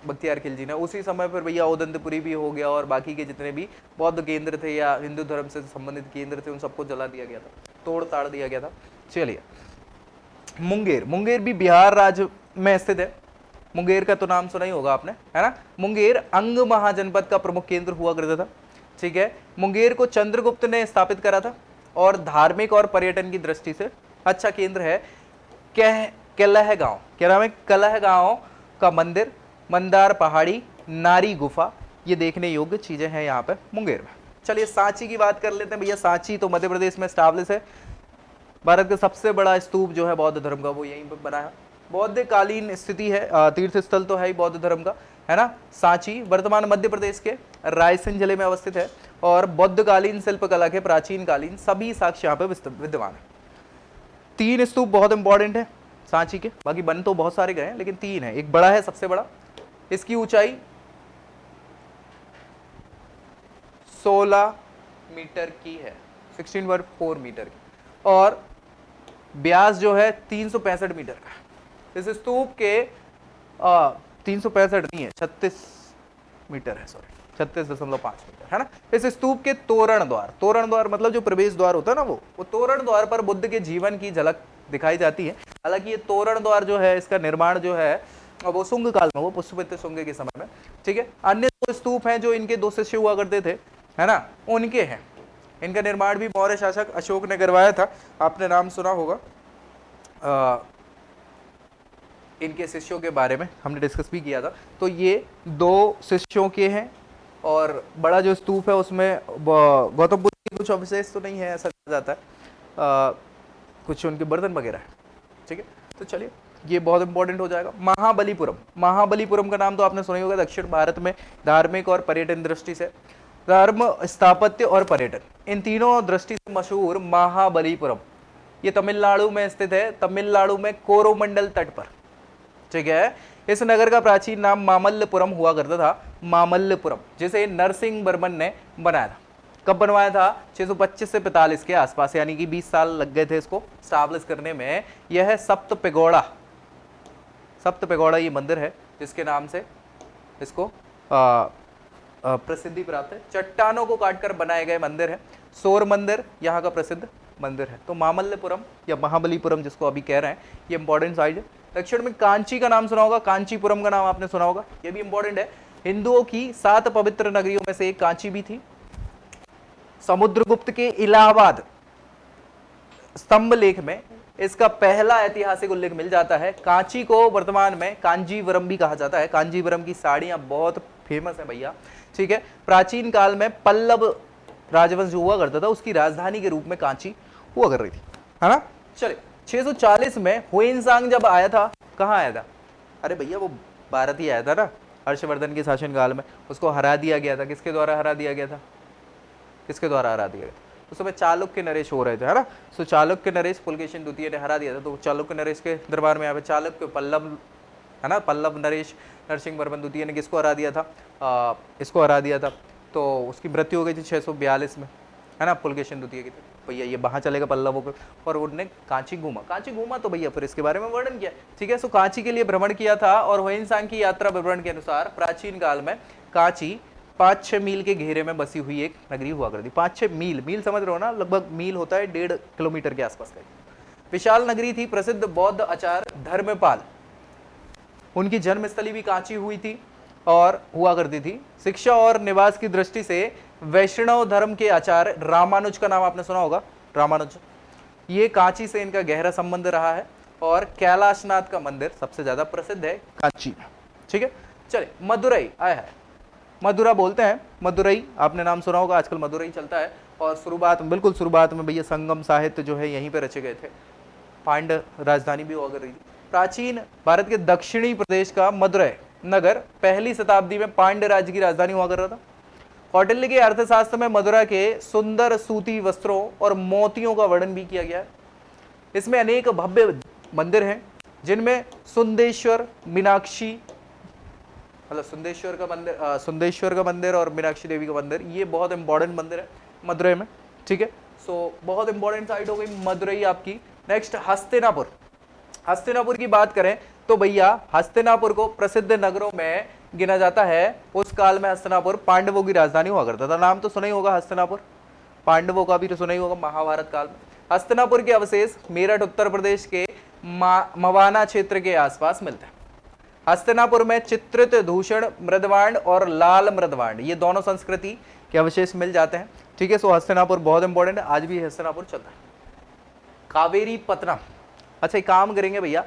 बख्तियार खिलजी ने, उसी समय फिर भैया उदंतपुरी भी हो गया, और बाकी के जितने भी बौद्ध केंद्र थे या हिंदू धर्म से संबंधित केंद्र थे उन सबको जला दिया गया था, तोड़ ताड़ दिया गया था। चलिए मुंगेर भी बिहार राज्य में स्थित है। मुंगेर का तो नाम सुना ही होगा आपने, है ना। मुंगेर अंग महाजनपद का प्रमुख केंद्र हुआ करता था। ठीक है, मुंगेर को चंद्रगुप्त ने स्थापित करा था, और धार्मिक और पर्यटन की दृष्टि से अच्छा केंद्र है। कलहगांव, क्या नाम है, कलहगांव का मंदिर, मंदार पहाड़ी, नारी गुफा, ये देखने योग्य चीजें हैं यहाँ पे मुंगेर में। चलिए सांची की बात कर लेते हैं भैया। सांची तो मध्य प्रदेश में स्टैब्लिश है। भारत का सबसे बड़ा स्तूप जो है बौद्ध धर्म का वो यहीं पर बना है। बौद्ध कालीन स्थिति है, तीर्थ स्थल तो है ही बौद्ध धर्म का, है ना। सांची वर्तमान मध्य प्रदेश के रायसेन जिले में अवस्थित है, और बौद्ध कालीन शिल्पकला के प्राचीन कालीन सभी साक्ष्य यहाँ पे विद्यमान है। 3 स्तूप बहुत इंपॉर्टेंट है सांची के, बाकी बन तो बहुत सारे गए हैं लेकिन 3 है। एक बड़ा है, सबसे बड़ा, इसकी ऊंचाई 16 मीटर की है, 16.4 मीटर की, और व्यास जो है 365 मीटर का। इस स्तूप के 365 नहीं है, 36 मीटर है, सॉरी 36.5 मीटर, है ना। इस स्तूप के तोरण द्वार मतलब जो प्रवेश द्वार होता है ना, वो तोरण द्वार पर बुद्ध के जीवन की झलक दिखाई जाती है। हालांकि ये तोरण द्वार जो है, इसका निर्माण जो है वो शुंग काल में, वो पुष्यमित्र शुंग के समय में। ठीक है, अन्य 2 स्तूप हैं जो इनके 2 शिष्य हुआ करते थे, है ना, उनके हैं। इनका निर्माण भी मौर्य शासक अशोक ने करवाया था, आपने नाम सुना होगा। इनके शिष्यों के बारे में हमने डिस्कस भी किया था। तो ये 2 शिष्यों के हैं, और बड़ा जो स्तूप है उसमें गौतम बुद्ध की कुछ अवशेष तो नहीं है, ऐसा कहा जाता है, कुछ उनके बर्तन वगैरह है। ठीक है, तो चलिए ये बहुत इंपॉर्टेंट हो जाएगा। महाबलीपुरम का नाम तो आपने सुना ही होगा। दक्षिण भारत में धार्मिक और पर्यटन दृष्टि से, धर्म, स्थापत्य और पर्यटन, इन तीनों दृष्टि से मशहूर महाबलीपुरम, ये तमिलनाडु में स्थित है, तमिलनाडु में कोरोमंडल तट पर। ठीक है, इस नगर का प्राचीन नाम मामल्लपुरम हुआ करता था, मामल्लपुरम, जिसे नरसिंह वर्मन ने बनाया था। कब बनवाया था? 625 से 45 के आसपास, यानी कि 20 साल लग गए थे इसको स्टैब्लिश करने में। यह है सप्त पेगोड़ा ये मंदिर है, जिसके नाम से इसको प्रसिद्धि प्राप्त है। चट्टानों को काटकर बनाए गए मंदिर है। सौर मंदिर यहाँ का प्रसिद्ध मंदिर है। तो मामल्लपुरम या महाबलीपुरम जिसको अभी कह रहे हैं, ये इंपॉर्टेंट साइड है। दक्षिण में कांची का नाम सुना होगा, कांचीपुरम का नाम आपने सुना होगा, ये भी इंपॉर्टेंट है। हिंदुओं की 7 पवित्र नगरियों में से एक कांची भी थी। समुद्रगुप्त के इलाहाबाद स्तंभ लेख में इसका पहला ऐतिहासिक उल्लेख मिल जाता है। कांची को वर्तमान में कांजीवरम भी कहा जाता है। कांजीवरम की साड़ियां बहुत फेमस है भैया। ठीक है, प्राचीन काल में पल्लव राजवंश जो हुआ करता था उसकी राजधानी के रूप में कांची हुआ कर रही थी, है ना। चलिए 640 में हुएनसांग जब आया था, कहाँ आया था? अरे भैया वो भारत ही आया था ना, हर्षवर्धन के शासनकाल में। उसको हरा दिया गया था। किसके द्वारा हरा दिया गया था? किसके द्वारा हरा दिया गया? उस समय चालुक्य नरेश हो रहे थे, है ना। सो चालुक्य नरेश पुलकेशिन द्वितीय ने हरा दिया था। तो चालुक्य नरेश के दरबार में यहाँ पे चालुक्य पल्लव, है ना, पल्लव नरेश नरसिंह वर्मन द्वितीय ने किसको हरा दिया था? इसको हरा दिया था। तो उसकी मृत्यु हो गई थी 642 में, है ना, पुलकेशिन द्वितीय की। भैया ये वहाँ चलेगा पल्लवों को, और उन्होंने कांची घूमा तो भैया फिर इसके बारे में वर्णन किया। ठीक है, सो कांची के लिए भ्रमण किया था, और हुएनसांग की यात्रा विवरण के अनुसार प्राचीन काल में कांची 5-6 मील के घेरे में बसी हुई एक नगरी हुआ करती। 5-6 मील समझ रहे हो ना, लगभग मील होता है 1.5 किलोमीटर के आसपास का। विशाल नगरी थी। प्रसिद्ध बौद्ध आचार्य धर्मपाल, उनकी जन्मस्थली भी कांची हुई थी और हुआ करती थी। शिक्षा और निवास की दृष्टि से वैष्णव धर्म के आचार्य रामानुज का नाम आपने सुना होगा। रामानुज, ये कांची से इनका गहरा संबंध रहा है। और कैलाशनाथ का मंदिर सबसे ज्यादा प्रसिद्ध है कांची में। ठीक है, चलिए मदुरई आया है, मदुरा बोलते हैं, मदुरई आपने नाम सुना होगा, आजकल मदुरई चलता है। और शुरुआत में, बिल्कुल शुरुआत में भैया संगम साहित्य जो है यहीं पे रचे गए थे, पांड्य राजधानी भी हुआ कर रही थी। प्राचीन भारत के दक्षिणी प्रदेश का मदुरै नगर पहली शताब्दी में पांड्य राज्य की राजधानी हुआ कर रहा था। कौटिल्य के अर्थशास्त्र में मदुरा के सुंदर सूती वस्त्रों और मोतियों का वर्णन भी किया गया है। इसमें अनेक भव्य मंदिर हैं, जिनमें सुंदेश्वर, मीनाक्षी, मतलब सुंदेश्वर का मंदिर और मीनाक्षी देवी का मंदिर, ये बहुत इंपॉर्टेंट मंदिर है मदुरै में। ठीक है, सो बहुत इंपॉर्टेंट साइट हो गई मदुरई आपकी। नेक्स्ट हस्तिनापुर, हस्तिनापुर की बात करें तो भैया हस्तिनापुर को प्रसिद्ध नगरों में गिना जाता है। उस काल में हस्तिनापुर पांडवों की राजधानी हुआ करता था। नाम तो सुना ही होगा हस्तिनापुर, पांडवों का भी तो सुना ही होगा महाभारत काल में। हस्तिनापुर के अवशेष मेरठ उत्तर प्रदेश के मवाना क्षेत्र के आसपास मिलते हैं। हस्तिनापुर में चित्रित दूषण मृदवांड और लाल मृदवांड, ये दोनों संस्कृति के अवशेष मिल जाते हैं। ठीक है, सो हस्तिनापुर बहुत इंपॉर्टेंट है, आज भी हस्तिनापुर चलता है। कावेरी पत्तनम, अच्छा एक काम करेंगे भैया,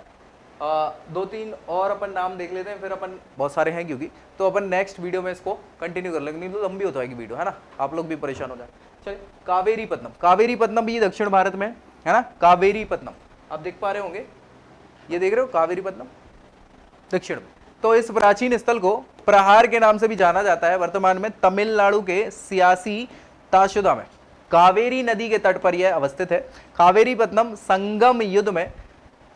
दो तीन और अपन नाम देख लेते हैं, फिर अपन बहुत सारे हैं क्योंकि, तो अपन नेक्स्ट वीडियो में इसको कंटिन्यू कर लेंगे, नहीं तो लंबी हो जाएगी वीडियो, है ना, आप लोग भी परेशान हो जाए। चलिए कावेरी पत्तनम, कावेरी पत्तनम भी दक्षिण भारत में है ना, कावेरी पत्तनम आप देख पा रहे होंगे, ये देख रहे हो कावेरी पत्तनम दक्षिण में। तो इस प्राचीन स्थल को प्रहार के नाम से भी जाना जाता है। वर्तमान में तमिलनाडु के सियासी ताशुदा में कावेरी नदी के तट पर यह अवस्थित है। कावेरी पत्तनम संगम युद्ध में,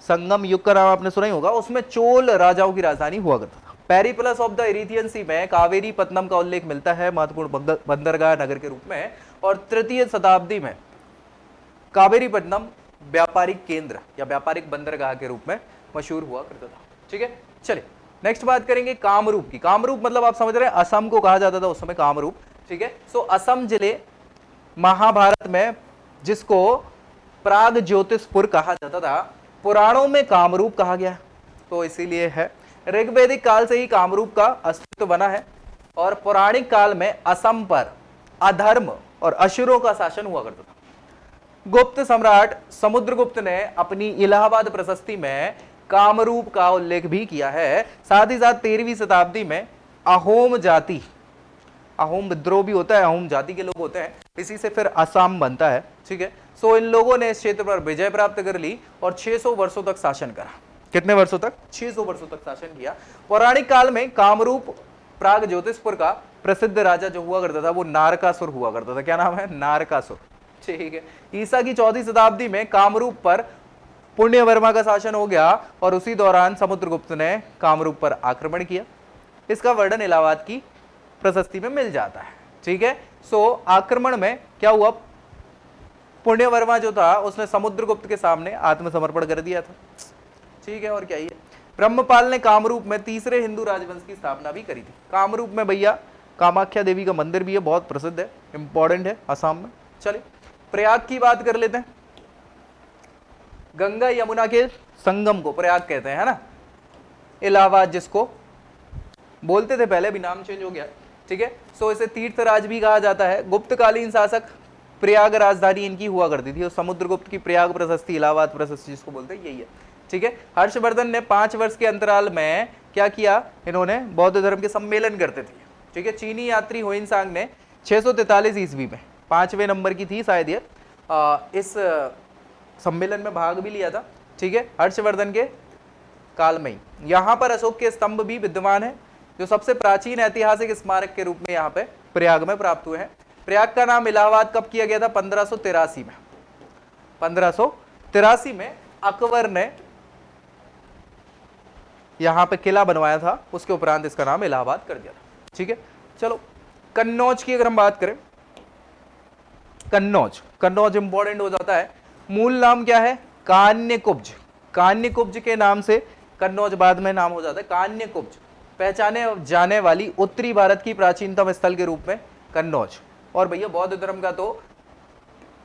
संगम युग का नाम आपने सुना ही होगा, उसमें चोल राजाओं की राजधानी हुआ करता था। पेरिप्लस ऑफ द इरीथियन सी में कावेरी पत्तनम का उल्लेख मिलता है महत्वपूर्ण बंदरगाह नगर के रूप में, और तृतीय शताब्दी में कावेरी पत्तनम व्यापारिक केंद्र या व्यापारिक बंदरगाह के रूप में मशहूर हुआ करता था। ठीक है, चलिए नेक्स्ट बात करेंगे कामरूप की। कामरूप मतलब आप समझ रहे हैं असम को कहा जाता था उस समय कामरूप। ठीक है, सो असम जिले महाभारत में जिसको प्राग ज्योतिषपुर कहा जाता था, पुराणों में कामरूप कहा गया, तो इसीलिए है। ऋग्वैदिक काल से ही कामरूप का अस्तित्व बना है, और पौराणिक काल में असम पर अधर्म और असुरों का शासन हुआ करता था। गुप्त सम्राट समुद्रगुप्त ने अपनी इलाहाबाद प्रशस्ति में कामरूप का उल्लेख भी किया है। साथ ही साथ 13वीं शताब्दी में अहोम जाति, अहोम विद्रोह भी होता है, अहोम जाति के लोग होते हैं, इसी से फिर असम बनता है। ठीक है, सो इन लोगों ने इस क्षेत्र पर विजय प्राप्त कर ली और 600 वर्षों तक शासन करा। कितने वर्षों तक? 600 वर्षों तक शासन किया। पौराणिक काल में कामरूप प्राग ज्योतिषपुर का प्रसिद्ध राजा जो हुआ करता था वो नारकासुर हुआ करता था। क्या नाम है? नारकासुर। ठीक है, ईसा की 4वीं शताब्दी में कामरूप पर पुण्यवर्मा का शासन हो गया, और उसी दौरान समुद्रगुप्त ने कामरूप पर आक्रमण किया। इसका वर्णन इलाहाबाद की प्रशस्ति में मिल जाता है। ठीक है, सो आक्रमण में क्या हुआ, पुण्यवर्मा जो था उसने समुद्रगुप्त के सामने आत्मसमर्पण कर दिया था। ठीक है, और क्या ही है, ब्रह्मपाल ने कामरूप में तीसरे हिंदू राजवंश की स्थापना भी करी थी। कामरूप में भैया कामाख्या देवी का मंदिर भी है, बहुत प्रसिद्ध है, इंपॉर्टेंट है असम में। चलिए प्रयाग की बात कर लेते हैं। गंगा यमुना के संगम को प्रयाग कहते हैं, है ना। इलाहाबाद जिसको बोलते थे पहले, भी नाम चेंज हो गया। ठीक है, सो इसे तीर्थराज भी कहा जाता है। गुप्तकालीन शासक प्रयाग राजधानी इनकी हुआ करती थी, और समुद्रगुप्त की प्रयाग प्रशस्ति, इलाहाबाद प्रशस्ति जिसको बोलते हैं, यही है। ठीक है, हर्षवर्धन ने 5 वर्ष के अंतराल में क्या किया, इन्होंने बौद्ध धर्म के सम्मेलन करते थे। ठीक है, चीनी यात्री हुइनसांग ने 643 ईस्वी में 5वें नंबर की थी शायद ये, इस सम्मेलन में भाग भी लिया था। ठीक है, हर्षवर्धन के काल में ही। यहाँ पर अशोक के स्तंभ भी विद्यमान है, जो सबसे प्राचीन ऐतिहासिक स्मारक के रूप में यहाँ पे प्रयाग में प्राप्त हुए हैं। प्रयाग का नाम इलाहाबाद कब किया गया था? 1583 में। 1583 में अकबर ने यहाँ पे किला बनवाया था, उसके उपरांत इसका नाम इलाहाबाद कर दिया था। ठीक है, चलो कन्नौज की अगर हम बात करें, कन्नौज, कन्नौज इंपॉर्टेंट हो जाता है। मूल नाम क्या है? कान्यकुब्ज। कान्यकुब्ज के नाम से कन्नौज बाद में नाम हो जाता है कान्यकुब्ज। पहचाने जाने वाली उत्तरी भारत की प्राचीनतम स्थल के रूप में कन्नौज। और भैया बौद्ध धर्म का तो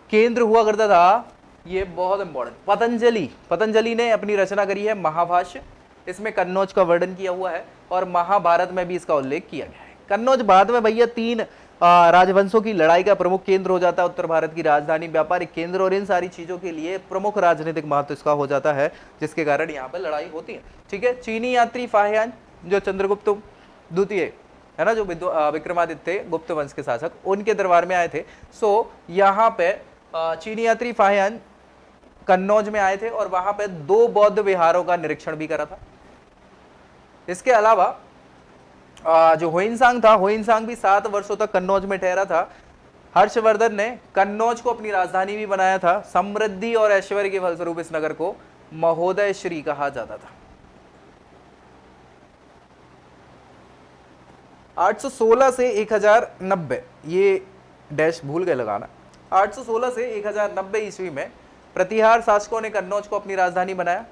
केंद्र हुआ करता था, ये बहुत इंपॉर्टेंट। पतंजलि, पतंजलि ने अपनी रचना करी है महाभाष्य, इसमें कन्नौज का वर्णन किया हुआ है, और महाभारत में भी इसका उल्लेख किया गया है। कन्नौज बाद में भैया 3 राजवंशों की लड़ाई का प्रमुख केंद्र हो जाता है उत्तर भारत की राजधानी, व्यापारिक केंद्र, और इन सारी चीजों के लिए प्रमुख राजनीतिक महत्व इसका हो जाता है, जिसके कारण यहाँ पर लड़ाई होती है। ठीक है, चीनी यात्री फाहियान जो चंद्रगुप्त द्वितीय है ना, जो विक्रमादित्य गुप्त वंश के शासक, उनके दरबार में आए थे। सो यहाँ पे चीनी यात्री फाहियान कन्नौज में आए थे और वहां पे 2 बौद्ध विहारों का निरीक्षण भी करा था। इसके अलावा जो हुइनसांग था, हुइनसांग भी 7 वर्षों तक कन्नौज में ठहरा था। हर्षवर्धन ने कन्नौज को अपनी राजधानी भी बनाया था। समृद्धि और ऐश्वर्य के फलस्वरूप इस नगर को महोदय श्री कहा जाता था। 816 से 1090, ये डैश भूल गए लगाना, 816 से 1090 ईस्वी में प्रतिहार शासकों ने कन्नौज को अपनी राजधानी बनाया।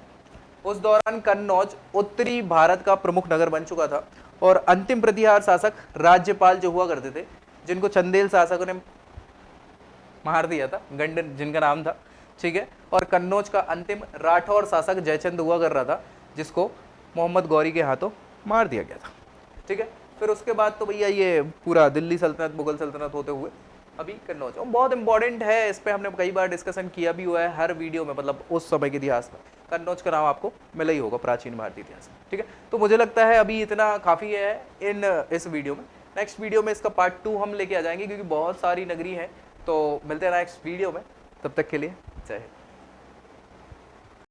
उस दौरान कन्नौज उत्तरी भारत का प्रमुख नगर बन चुका था और अंतिम प्रतिहार शासक राज्यपाल जो हुआ करते थे, जिनको चंदेल शासकों ने मार दिया था, गंडन जिनका नाम था। ठीक है, और कन्नौज का अंतिम राठौर शासक जयचंद हुआ कर रहा था, जिसको मोहम्मद गौरी के हाथों मार दिया गया था। ठीक है, फिर उसके बाद तो भैया ये पूरा दिल्ली सल्तनत, मुगल सल्तनत होते हुए अभी कन्नौज बहुत इंपॉर्टेंट है। इस पे हमने कई बार डिस्कशन किया भी हुआ है हर वीडियो में, मतलब उस समय के इतिहास में कन्नौज का नाम आपको मिला ही होगा प्राचीन भारतीय इतिहास में। ठीक है, तो मुझे लगता है अभी इतना काफ़ी है इस वीडियो में। नेक्स्ट वीडियो में इसका पार्ट 2 हम लेके आ जाएंगे, क्योंकि बहुत सारी नगरी हैं। तो मिलते हैं नेक्स्ट वीडियो में, तब तक के लिए जय हिंद।